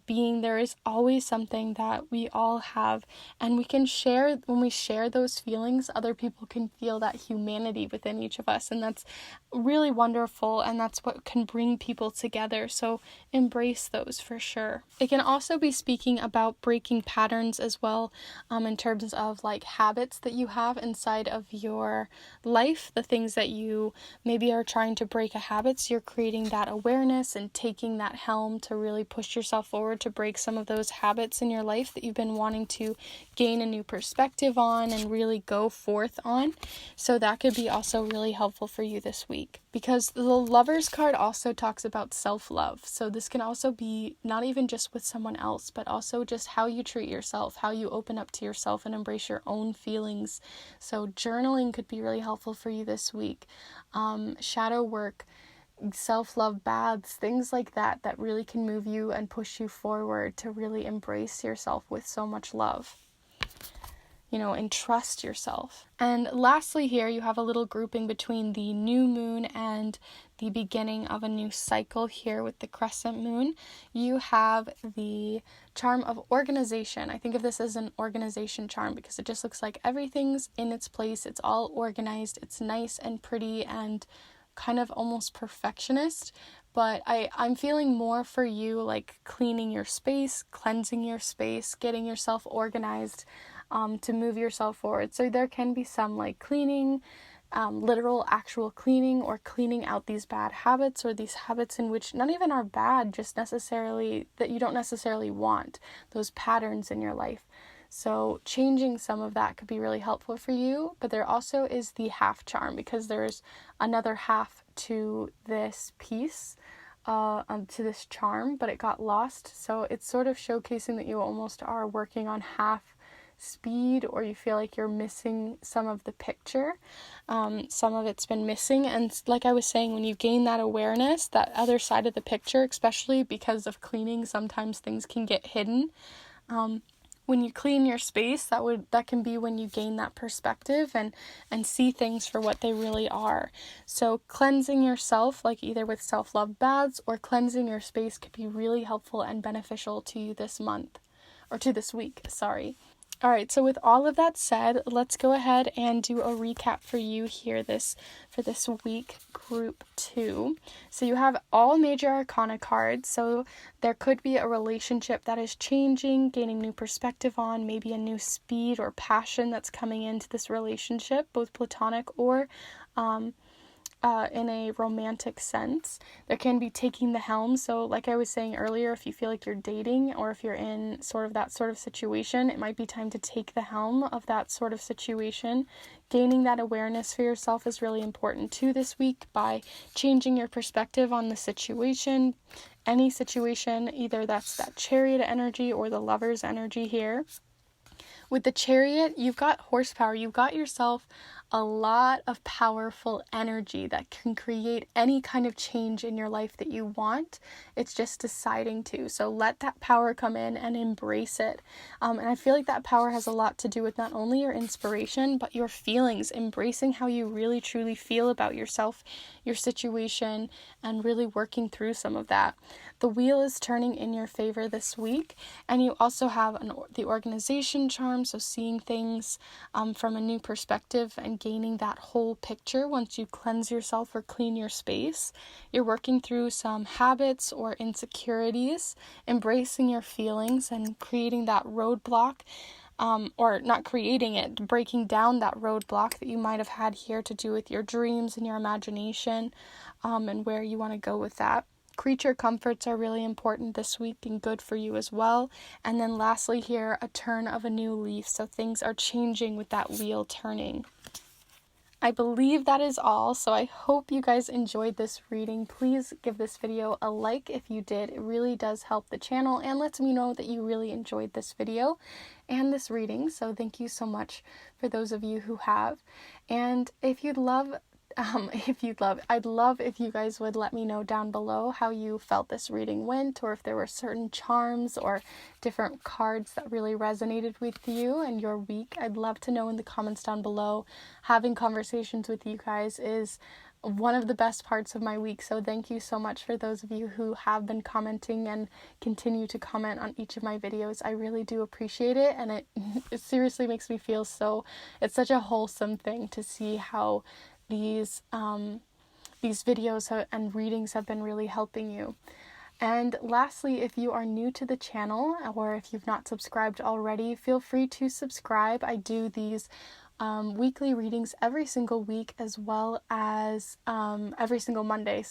being. There is always something that we all have, and we can share. When we share those feelings, other people can feel that humanity within each of us, and that's really wonderful, and that's what can bring people together. So embrace those for sure. It can also be speaking about breaking patterns as well, in terms of like habits that you have inside of your life, the things that you maybe are trying to break a habit. So you're creating that awareness and taking that helm to really push yourself forward to break some of those habits in your life that you've been wanting to gain a new perspective on and really go forth on. So that could be also really helpful for you this week, because the Lovers card also talks about self-love. So this can also be not even just with someone else, but also just how you treat yourself, how you open up to yourself and embrace your own feelings. So journaling could be really helpful for you this week. Shadow work, self-love baths, things like that really can move you and push you forward to really embrace yourself with so much love. And trust yourself. And lastly here, you have a little grouping between the new moon and the beginning of a new cycle here with the crescent moon. You have the charm of organization. I think of this as an organization charm because it just looks like everything's in its place. It's all organized. It's nice and pretty and kind of almost perfectionist. But I'm feeling more for you like cleaning your space, cleansing your space, getting yourself organized, to move yourself forward. So there can be some like cleaning, literal actual cleaning, or cleaning out these bad habits or these habits in which not even are bad, just necessarily that you don't necessarily want, those patterns in your life. So changing some of that could be really helpful for you. But there also is the half charm, because there's another half to this piece, to this charm, but it got lost. So it's sort of showcasing that you almost are working on half speed, or you feel like you're missing some of the picture. Some of it's been missing, and like I was saying, when you gain that awareness, that other side of the picture, especially because of cleaning, sometimes things can get hidden. When you clean your space, that can be when you gain that perspective and see things for what they really are. So cleansing yourself, like either with self-love baths or cleansing your space, could be really helpful and beneficial to you this month, or to this week, sorry. All right, so with all of that said, let's go ahead and do a recap for you here for this week, group 2. So you have all major arcana cards. So there could be a relationship that is changing, gaining new perspective on, maybe a new speed or passion that's coming into this relationship, both platonic or in a romantic sense. There can be taking the helm. So like I was saying earlier, if you feel like you're dating, or if you're in that sort of situation, it might be time to take the helm of that sort of situation. Gaining that awareness for yourself is really important too this week, by changing your perspective on the situation, any situation, either that's that Chariot energy or the Lover's energy here. With the Chariot, you've got horsepower. You've got yourself a lot of powerful energy that can create any kind of change in your life that you want. It's just deciding to. So let that power come in and embrace it. And I feel like that power has a lot to do with not only your inspiration, but your feelings, embracing how you really truly feel about yourself, your situation, and really working through some of that. The wheel is turning in your favor this week, and you also have the organization charm, so seeing things from a new perspective and gaining that whole picture once you cleanse yourself or clean your space. You're working through some habits or insecurities, embracing your feelings and creating that roadblock, or not creating it, breaking down that roadblock that you might have had here to do with your dreams and your imagination, and where you want to go with that. Creature comforts are really important this week and good for you as well. And then lastly here, a turn of a new leaf. So things are changing with that wheel turning. I believe that is all, so I hope you guys enjoyed this reading. Please give this video a like if you did. It really does help the channel and lets me know that you really enjoyed this video and this reading, so thank you so much for those of you who have. And if you'd love, I'd love if you guys would let me know down below how you felt this reading went, or if there were certain charms or different cards that really resonated with you and your week. I'd love to know in the comments down below. Having conversations with you guys is one of the best parts of my week, so thank you so much for those of you who have been commenting and continue to comment on each of my videos. I really do appreciate it, and it seriously makes me feel it's such a wholesome thing to see how these videos and readings have been really helping you. And lastly, if you are new to the channel or if you've not subscribed already, feel free to subscribe. I do these weekly readings every single week, as well as every single Monday,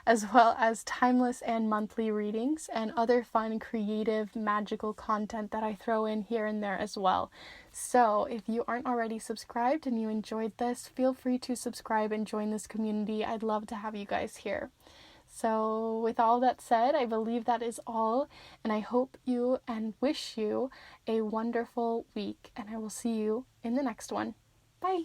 as well as timeless and monthly readings and other fun, creative, magical content that I throw in here and there as well. So if you aren't already subscribed and you enjoyed this, feel free to subscribe and join this community. I'd love to have you guys here. So with all that said, I believe that is all, and I hope you and wish you a wonderful week, and I will see you in the next one. Bye!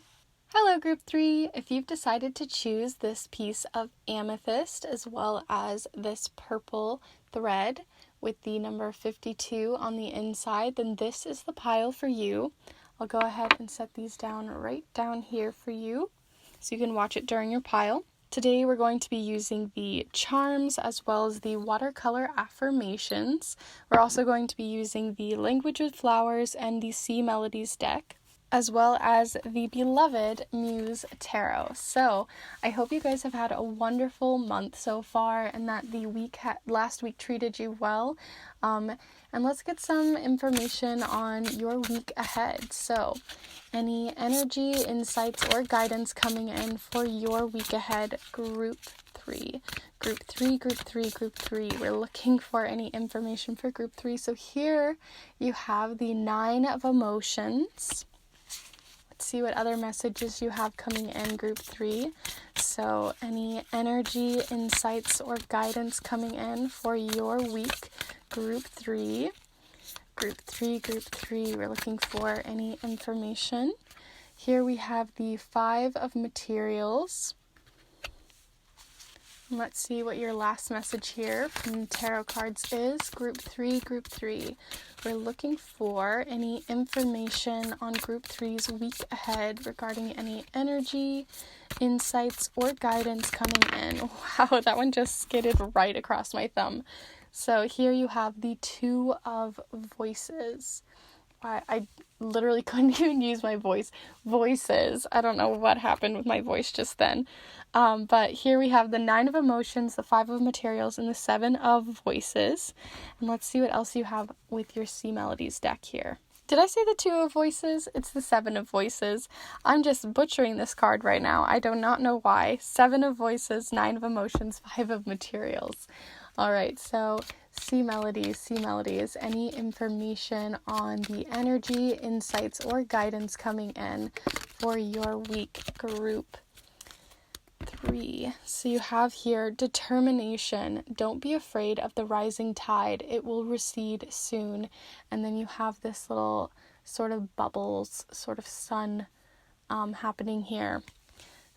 Hello Group 3! If you've decided to choose this piece of amethyst as well as this purple thread with the number 52 on the inside, then this is the pile for you. I'll go ahead and set these down right down here for you so you can watch it during your pile. Today we're going to be using the charms as well as the watercolor affirmations. We're also going to be using the Language with Flowers and the Sea Melodies deck, as well as the beloved Muse Tarot. So I hope you guys have had a wonderful month so far and that the last week treated you well. And let's get some information on your week ahead. So any energy, insights, or guidance coming in for your week ahead, Group 3. Group 3, Group 3, Group 3. We're looking for any information for Group 3. So here you have the 9 of Emotions. Let's see what other messages you have coming in, Group 3. So any energy, insights, or guidance coming in for your week, Group 3. Group 3, Group 3, we're looking for any information. Here we have the 5 of Materials. Let's see what your last message here from the tarot cards is. Group 3, Group 3. We're looking for any information on Group 3's week ahead regarding any energy, insights, or guidance coming in. Wow, that one just skidded right across my thumb. So here you have the 2 of Voices. I literally couldn't even use my voices. I don't know what happened with my voice just then. But here we have the 9 of Emotions, the 5 of Materials, and the 7 of Voices. And let's see what else you have with your Sea Melodies deck here. Did I say the 2 of Voices? It's the 7 of Voices. I'm just butchering this card right now. I do not know why. 7 of Voices, 9 of Emotions, 5 of Materials. Alright, so Sea Melodies, any information on the energy, insights, or guidance coming in for your week, Group 3. So you have here determination. Don't be afraid of the rising tide. It will recede soon. And then you have this little sort of bubbles, sort of sun happening here.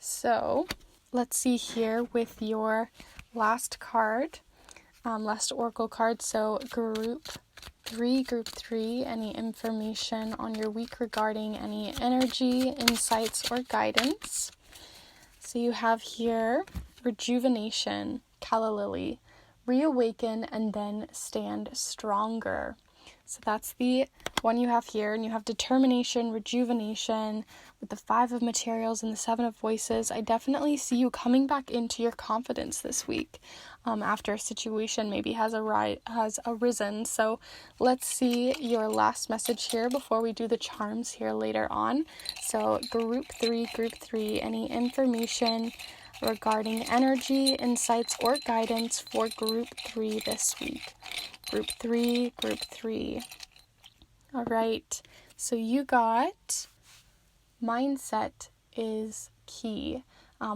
So let's see here with your last card. Last oracle card. So Group 3, any information on your week regarding any energy, insights, or guidance. So you have here rejuvenation, Calla Lily, reawaken, and then stand stronger. So that's the one you have here, and you have determination, rejuvenation with the 5 of Materials and the 7 of Voices. I definitely see you coming back into your confidence this week after a situation maybe has arisen. So let's see your last message here before we do the charms here later on. So Group 3, any information regarding energy, insights, or guidance for Group 3 this week. Group 3. All right, so you got mindset is key,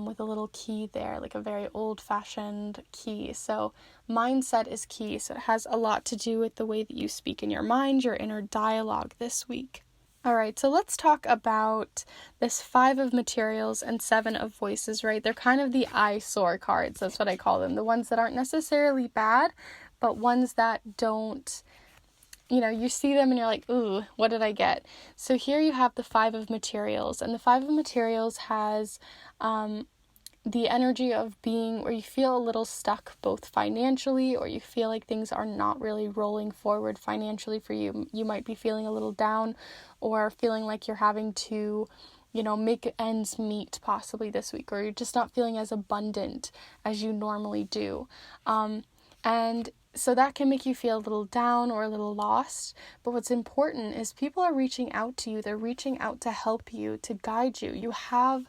with a little key there, like a very old-fashioned key. So mindset is key. So it has a lot to do with the way that you speak in your mind, your inner dialogue this week. All right, so let's talk about this 5 of materials and 7 of voices, right? They're kind of the eyesore cards. That's what I call them. The ones that aren't necessarily bad, but ones that don't, you see them and you're like, ooh, what did I get? So here you have the 5 of materials, and the 5 of materials has the energy of being where you feel a little stuck both financially, or you feel like things are not really rolling forward financially for you. You might be feeling a little down or feeling like you're having to, make ends meet possibly this week, or you're just not feeling as abundant as you normally do. And so that can make you feel a little down or a little lost. But what's important is people are reaching out to you. They're reaching out to help you, to guide you. You have,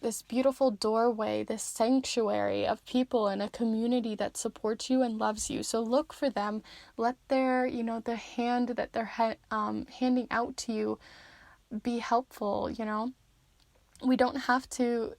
this beautiful doorway, this sanctuary of people in a community that supports you and loves you. So look for them. Let their, the hand that they're handing out to you be helpful, We don't have to,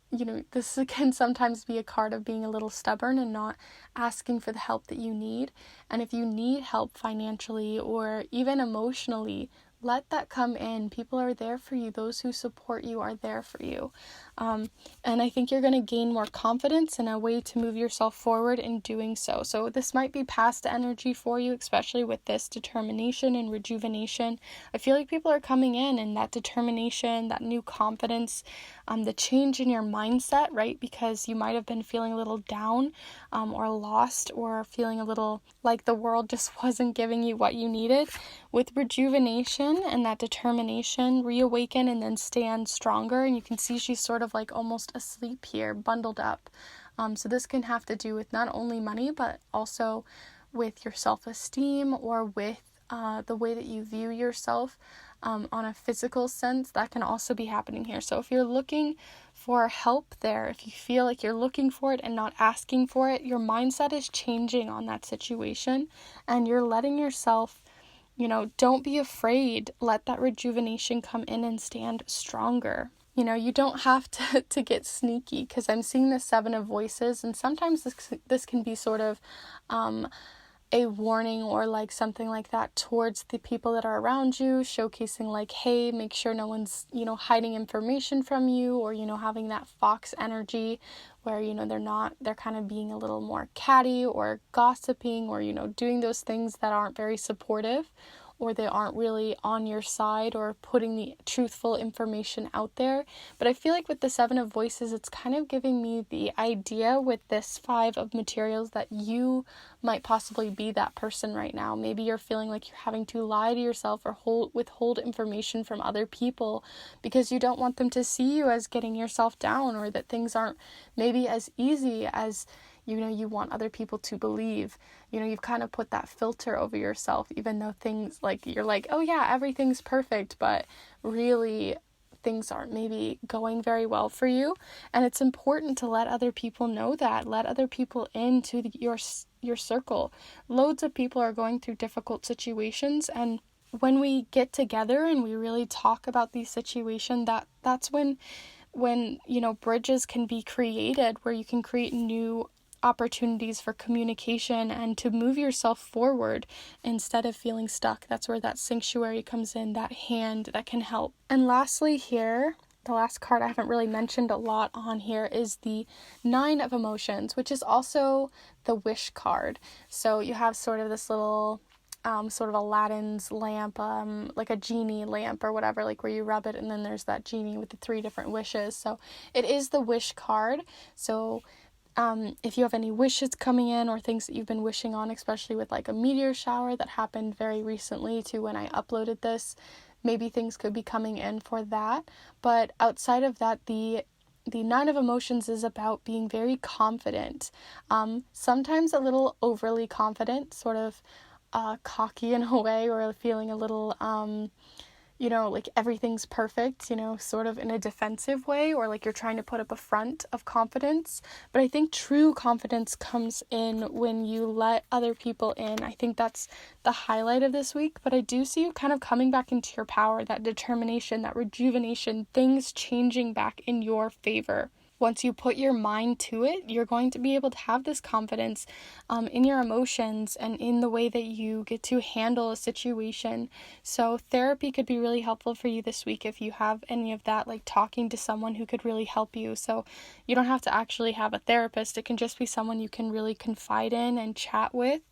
this can sometimes be a card of being a little stubborn and not asking for the help that you need. And if you need help financially or even emotionally, let that come in. People are there for you. Those who support you are there for you. And I think you're going to gain more confidence and a way to move yourself forward in doing so. So this might be past energy for you, especially with this determination and rejuvenation. I feel like people are coming in, and that determination, that new confidence, the change in your mindset, right? Because you might have been feeling a little down or lost, or feeling a little like the world just wasn't giving you what you needed. With rejuvenation and that determination, reawaken and then stand stronger. And you can see she's sort of like almost asleep here, bundled up. So this can have to do with not only money, but also with your self-esteem, or with the way that you view yourself on a physical sense. That can also be happening here. So if you're looking for help there, if you feel like you're looking for it and not asking for it, your mindset is changing on that situation, and you're letting yourself, don't be afraid. Let that rejuvenation come in and stand stronger. You don't have to get sneaky, because I'm seeing the 7 of voices, and sometimes this can be sort of a warning or like something like that towards the people that are around you, showcasing like, hey, make sure no one's, hiding information from you, or, having that fox energy where, they're kind of being a little more catty or gossiping, or, doing those things that aren't very supportive, or they aren't really on your side or putting the truthful information out there. But I feel like with the 7 of voices, it's kind of giving me the idea with this 5 of materials that you might possibly be that person right now. Maybe you're feeling like you're having to lie to yourself or withhold information from other people because you don't want them to see you as getting yourself down, or that things aren't maybe as easy as you want other people to believe. You've kind of put that filter over yourself, even though things like, you're like, oh yeah, everything's perfect, but really things aren't maybe going very well for you. And it's important to let other people know that. Let other people into your circle. Loads of people are going through difficult situations, and when we get together and we really talk about these situations, that's when bridges can be created, where you can create new opportunities for communication and to move yourself forward instead of feeling stuck. That's where that sanctuary comes in, that hand that can help. And lastly here, the last card I haven't really mentioned a lot on here is the 9 of emotions, which is also the wish card. So you have sort of this little sort of Aladdin's lamp, like a genie lamp or whatever, like where you rub it and then there's that genie with the 3 different wishes. So it is the wish card. So if you have any wishes coming in, or things that you've been wishing on, especially with like a meteor shower that happened very recently to when I uploaded this, maybe things could be coming in for that. But outside of that, the 9 of emotions is about being very confident, sometimes a little overly confident, sort of cocky in a way, or feeling a little like everything's perfect, sort of in a defensive way, or like you're trying to put up a front of confidence. But I think true confidence comes in when you let other people in. I think that's the highlight of this week. But I do see you kind of coming back into your power, that determination, that rejuvenation, things changing back in your favor. Once you put your mind to it, you're going to be able to have this confidence in your emotions and in the way that you get to handle a situation. So therapy could be really helpful for you this week if you have any of that, like talking to someone who could really help you. So you don't have to actually have a therapist. It can just be someone you can really confide in and chat with.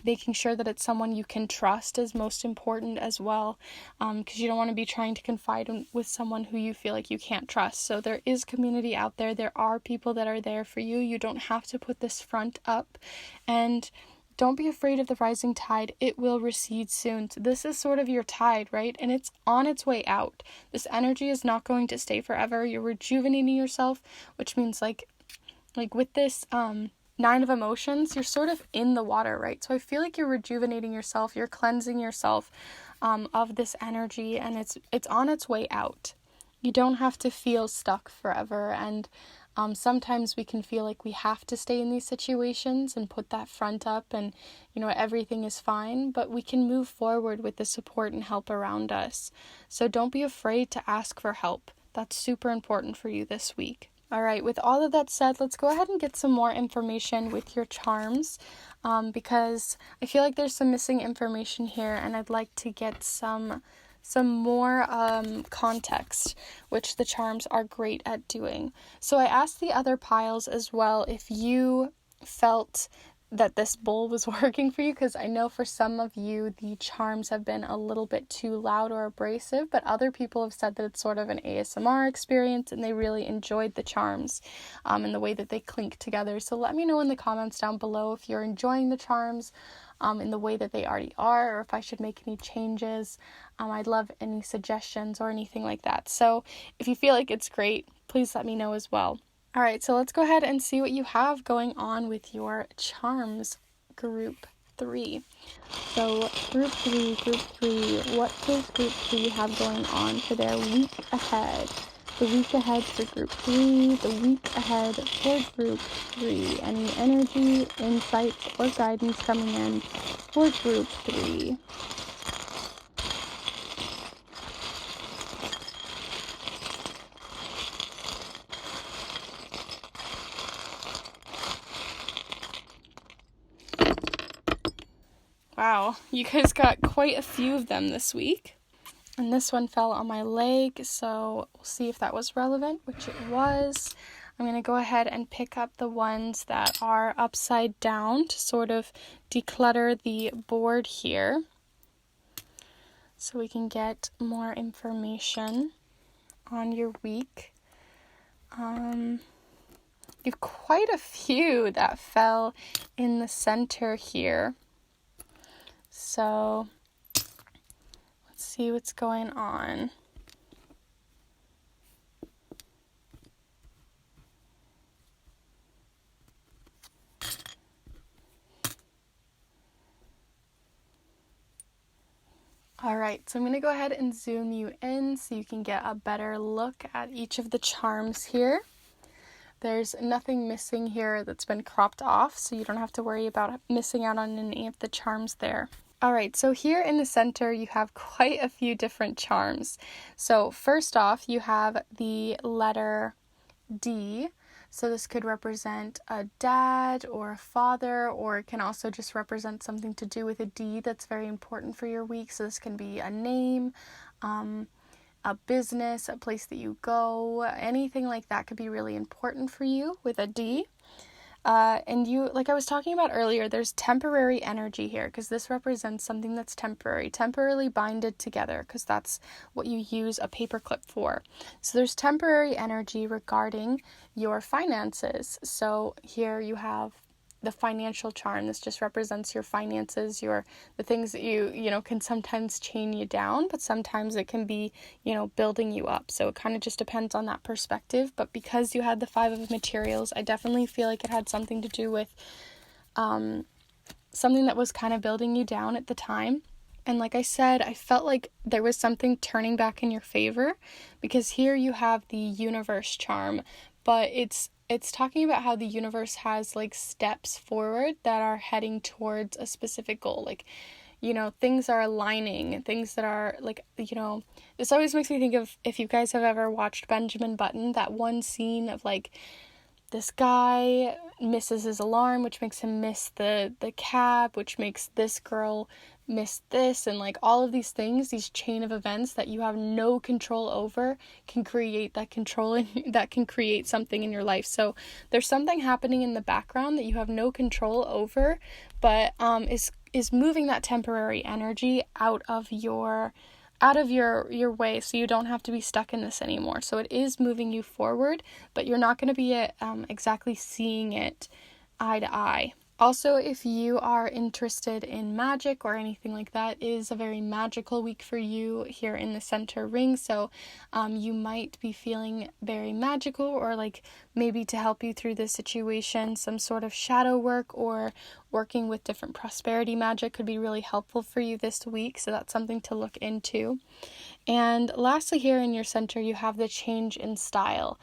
Making sure that it's someone you can trust is most important as well, because you don't want to be trying to confide with someone who you feel like you can't trust. So there is community out there. There are people that are there for you. You don't have to put this front up, and don't be afraid of the rising tide. It will recede soon. So this is sort of your tide, right? And it's on its way out. This energy is not going to stay forever. You're rejuvenating yourself, which means like with this Nine of Emotions, you're sort of in the water, right? So I feel like you're rejuvenating yourself, you're cleansing yourself of this energy, and it's on its way out. You don't have to feel stuck forever, and sometimes we can feel like we have to stay in these situations and put that front up and, everything is fine, but we can move forward with the support and help around us. So don't be afraid to ask for help. That's super important for you this week. All right, with all of that said, let's go ahead and get some more information with your charms, because I feel like there's some missing information here, and I'd like to get some more context, which the charms are great at doing. So I asked the other piles as well if you felt that this bowl was working for you, because I know for some of you the charms have been a little bit too loud or abrasive, but other people have said that it's sort of an ASMR experience and they really enjoyed the charms and the way that they clink together. So let me know in the comments down below if you're enjoying the charms in the way that they already are, or if I should make any changes. I'd love any suggestions or anything like that. So if you feel like it's great, please let me know as well. All right, so let's go ahead and see what you have going on with your charms group 3. So group 3, what does group 3 have going on for their week ahead? The week ahead for group 3, the week ahead for group 3. Any energy, insights, or guidance coming in for group 3? Wow, you guys got quite a few of them this week. And this one fell on my leg, so we'll see if that was relevant, which it was. I'm going to go ahead and pick up the ones that are upside down to sort of declutter the board here, so we can get more information on your week. You have quite a few that fell in the center here. So let's see what's going on. All right, so I'm going to go ahead and zoom you in so you can get a better look at each of the charms here. There's nothing missing here that's been cropped off, so you don't have to worry about missing out on any of the charms there. All right, so here in the center, you have quite a few different charms. So first off, you have the letter D. So this could represent a dad or a father, or it can also just represent something to do with a D that's very important for your week. So this can be a name, a business, a place that you go, anything like that could be really important for you with a D. And you, like I was talking about earlier, there's temporary energy here because this represents something that's temporarily binded together, because that's what you use a paperclip for. So there's temporary energy regarding your finances. So here you have the financial charm. This just represents your finances, the things that you can sometimes chain you down, but sometimes it can be, building you up. So it kind of just depends on that perspective. But because you had the 5 of materials, I definitely feel like it had something to do with something that was kind of building you down at the time. And like I said, I felt like there was something turning back in your favor, because here you have the universe charm, but it's talking about how the universe has like steps forward that are heading towards a specific goal. Like, things are aligning, things that are like, this always makes me think of, if you guys have ever watched Benjamin Button, that one scene of like this guy misses his alarm, which makes him miss the cab, which makes this girl miss this, and like all of these things, these chain of events that you have no control over, can create that control, and that can create something in your life. So there's something happening in the background that you have no control over, but is moving that temporary energy out of your way, so you don't have to be stuck in this anymore. So it is moving you forward, but you're not going to be exactly seeing it eye to eye. Also, if you are interested in magic or anything like that, it is a very magical week for you here in the center ring. So you might be feeling very magical, or like maybe to help you through this situation, some sort of shadow work or working with different prosperity magic could be really helpful for you this week. So that's something to look into. And lastly, here in your center, you have the change in style.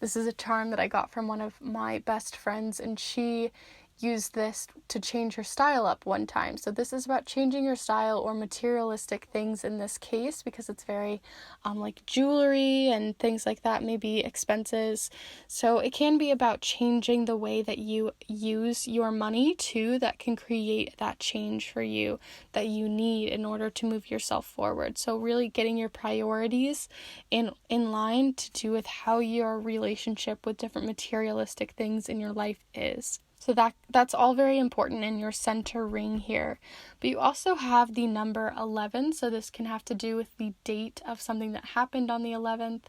This is a charm that I got from one of my best friends, and she used this to change her style up one time. So this is about changing your style or materialistic things in this case, because it's very like jewelry and things like that, maybe expenses. So it can be about changing the way that you use your money too, that can create that change for you that you need in order to move yourself forward. So really getting your priorities in line to do with how your relationship with different materialistic things in your life is. So that's all very important in your center ring here. But you also have the number 11, so this can have to do with the date of something that happened on the 11th,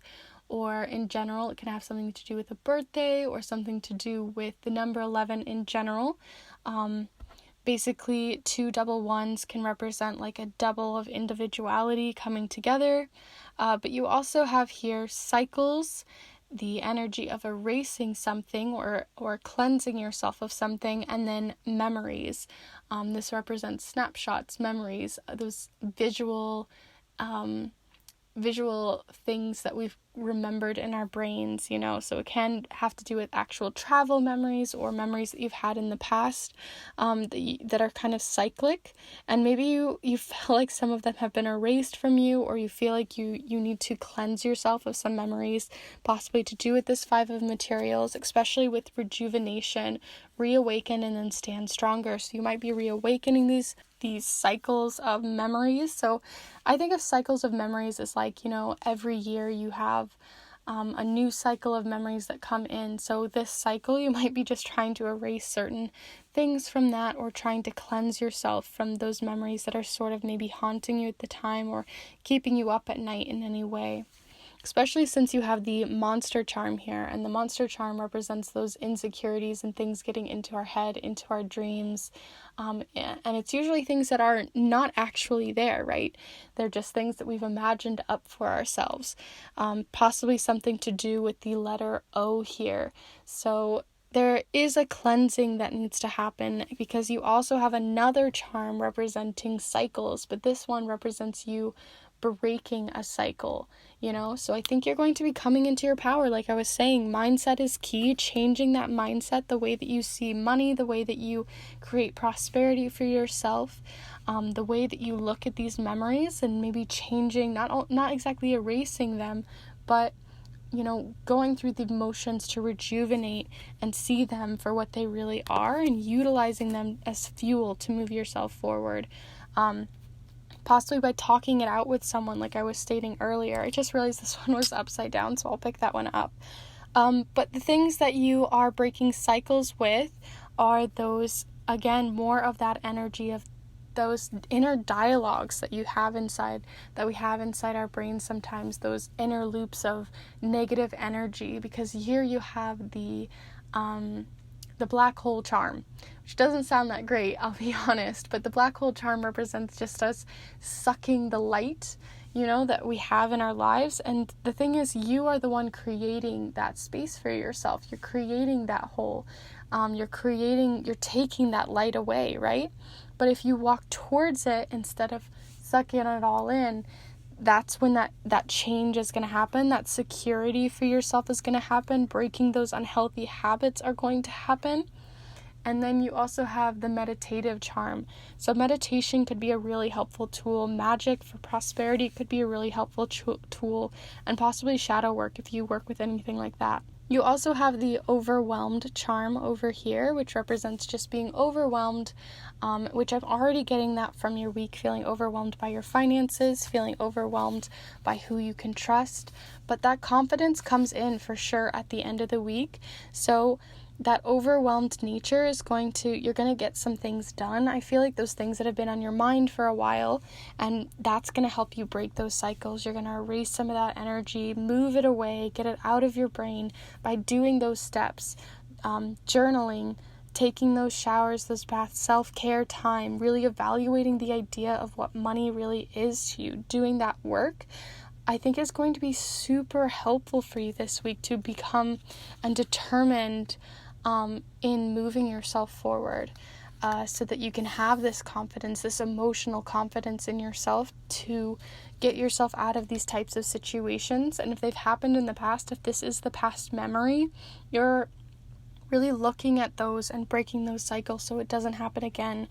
or in general, it can have something to do with a birthday or something to do with the number 11 in general. Basically, 2 double ones can represent like a double of individuality coming together. But you also have here cycles, the energy of erasing something or cleansing yourself of something, and then memories. This represents snapshots, memories, those visual things that we've remembered in our brains, so it can have to do with actual travel memories or memories that you've had in the past that are kind of cyclic, and maybe you feel like some of them have been erased from you, or you feel like you need to cleanse yourself of some memories, possibly to do with this 5 of materials, especially with rejuvenation, reawaken, and then stand stronger. So you might be reawakening these cycles of memories. So I think of cycles of memories as like, every year you have a new cycle of memories that come in. So this cycle, you might be just trying to erase certain things from that, or trying to cleanse yourself from those memories that are sort of maybe haunting you at the time or keeping you up at night in any way. Especially since you have the monster charm here, and the monster charm represents those insecurities and things getting into our head, into our dreams, and it's usually things that are not actually there, right? They're just things that we've imagined up for ourselves, possibly something to do with the letter O here. So there is a cleansing that needs to happen, because you also have another charm representing cycles, but this one represents you breaking a cycle, so I think you're going to be coming into your power. Like I was saying, mindset is key. Changing that mindset, the way that you see money, the way that you create prosperity for yourself, the way that you look at these memories, and maybe changing, not exactly erasing them, but going through the motions to rejuvenate and see them for what they really are, and utilizing them as fuel to move yourself forward. Possibly by talking it out with someone, like I was stating earlier. I just realized this one was upside down, so I'll pick that one up. But the things that you are breaking cycles with are those, again, more of that energy of those inner dialogues that we have inside our brains sometimes, those inner loops of negative energy, because here you have the black hole charm, which doesn't sound that great, I'll be honest, but the black hole charm represents just us sucking the light, that we have in our lives. And the thing is, you are the one creating that space for yourself. You're creating that hole. You're taking that light away, right? But if you walk towards it instead of sucking it all in, that's when that change is going to happen. That security for yourself is going to happen. Breaking those unhealthy habits are going to happen. And then you also have the meditative charm. So meditation could be a really helpful tool. Magic for prosperity could be a really helpful tool. And possibly shadow work if you work with anything like that. You also have the overwhelmed charm over here, which represents just being overwhelmed, which I'm already getting that from your week, feeling overwhelmed by your finances, feeling overwhelmed by who you can trust. But that confidence comes in for sure at the end of the week. So that overwhelmed nature is you're going to get some things done. I feel like those things that have been on your mind for a while, and that's going to help you break those cycles. You're going to erase some of that energy, move it away, get it out of your brain by doing those steps, journaling, taking those showers, those baths, self-care time, really evaluating the idea of what money really is to you, doing that work. I think is going to be super helpful for you this week to become determined in moving yourself forward, so that you can have this confidence, this emotional confidence in yourself to get yourself out of these types of situations. And if they've happened in the past, if this is the past memory, you're really looking at those and breaking those cycles so it doesn't happen again,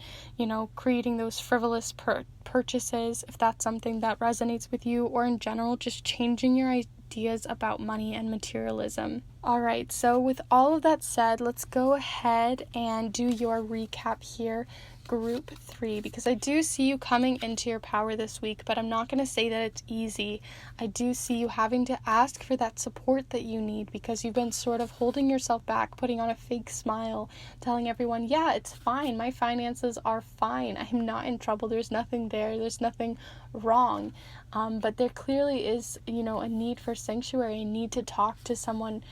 creating those frivolous purchases, if that's something that resonates with you, or in general, just changing your ideas about money and materialism. All right, so with all of that said, let's go ahead and do your recap here, group 3, because I do see you coming into your power this week, but I'm not going to say that it's easy. I do see you having to ask for that support that you need because you've been sort of holding yourself back, putting on a fake smile, telling everyone, yeah, it's fine. My finances are fine. I'm not in trouble. There's nothing there. There's nothing wrong. But there clearly is, a need for sanctuary, a need to talk to someone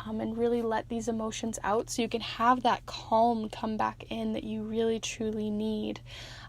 and really let these emotions out so you can have that calm come back in that you really truly need.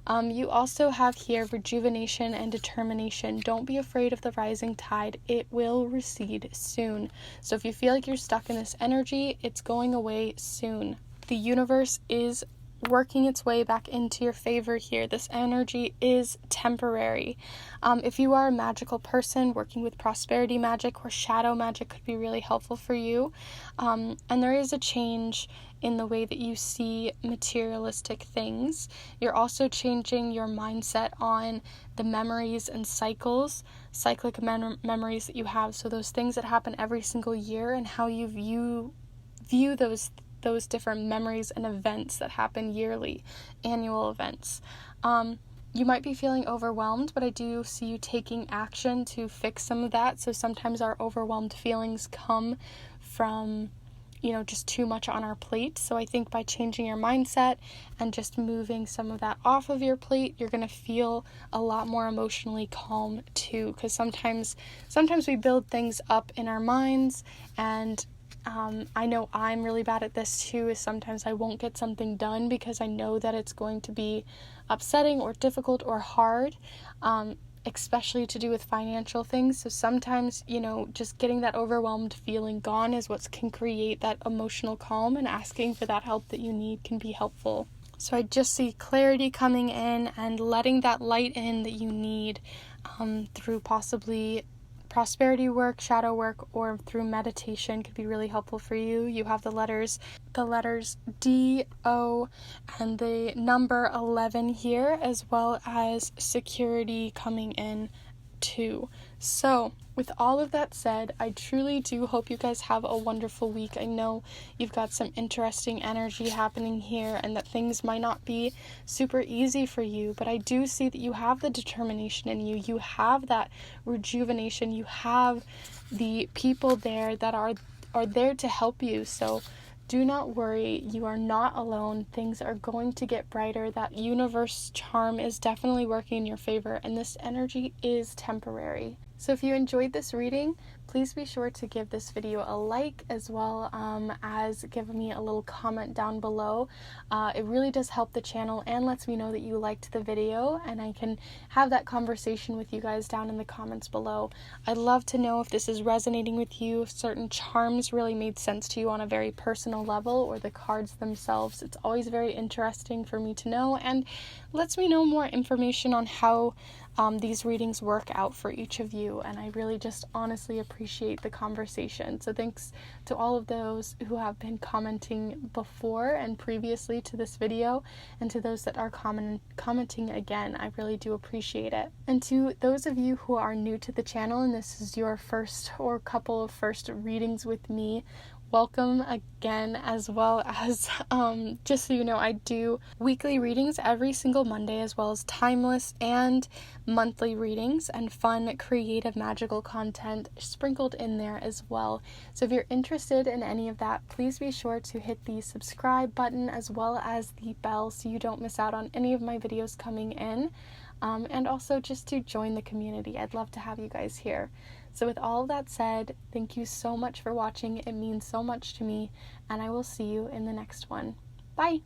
You also have here rejuvenation and determination. Don't be afraid of the rising tide. It will recede soon. So if you feel like you're stuck in this energy, it's going away soon. The universe is working its way back into your favor here. This energy is temporary. If you are a magical person working with prosperity magic or shadow magic could be really helpful for you. And there is a change in the way that you see materialistic things. You're also changing your mindset on the memories and cyclic memories that you have. So those things that happen every single year and how you view those different memories and events that happen yearly, annual events. You might be feeling overwhelmed, but I do see you taking action to fix some of that. So sometimes our overwhelmed feelings come from, just too much on our plate. So I think by changing your mindset and just moving some of that off of your plate, you're going to feel a lot more emotionally calm too. Because sometimes we build things up in our minds, and I know I'm really bad at this too, is sometimes I won't get something done because I know that it's going to be upsetting or difficult or hard, especially to do with financial things. So sometimes, just getting that overwhelmed feeling gone is what can create that emotional calm, and asking for that help that you need can be helpful. So I just see clarity coming in and letting that light in that you need through possibly prosperity work, shadow work, or through meditation could be really helpful for you. You have the letters D, O, and the number 11 here, as well as security coming in too. So with all of that said, I truly do hope you guys have a wonderful week. I know you've got some interesting energy happening here and that things might not be super easy for you, but I do see that you have the determination in you. You have that rejuvenation. You have the people there that are there to help you. So do not worry. You are not alone. Things are going to get brighter. That universe charm is definitely working in your favor, and this energy is temporary. So if you enjoyed this reading, please be sure to give this video a like, as well as give me a little comment down below. It really does help the channel and lets me know that you liked the video, and I can have that conversation with you guys down in the comments below. I'd love to know if this is resonating with you, if certain charms really made sense to you on a very personal level, or the cards themselves. It's always very interesting for me to know, and lets me know more information on how these readings work out for each of you, and I really just honestly appreciate the conversation. So thanks to all of those who have been commenting before and previously to this video, and to those that are commenting again. I really do appreciate it. And to those of you who are new to the channel and this is your first or couple of first readings with me, welcome again, as well as just so you know, I do weekly readings every single Monday, as well as timeless and monthly readings and fun, creative, magical content sprinkled in there as well. So if you're interested in any of that, please be sure to hit the subscribe button as well as the bell so you don't miss out on any of my videos coming in. And also just to join the community. I'd love to have you guys here. So with all of that said, thank you so much for watching. It means so much to me, and I will see you in the next one. Bye!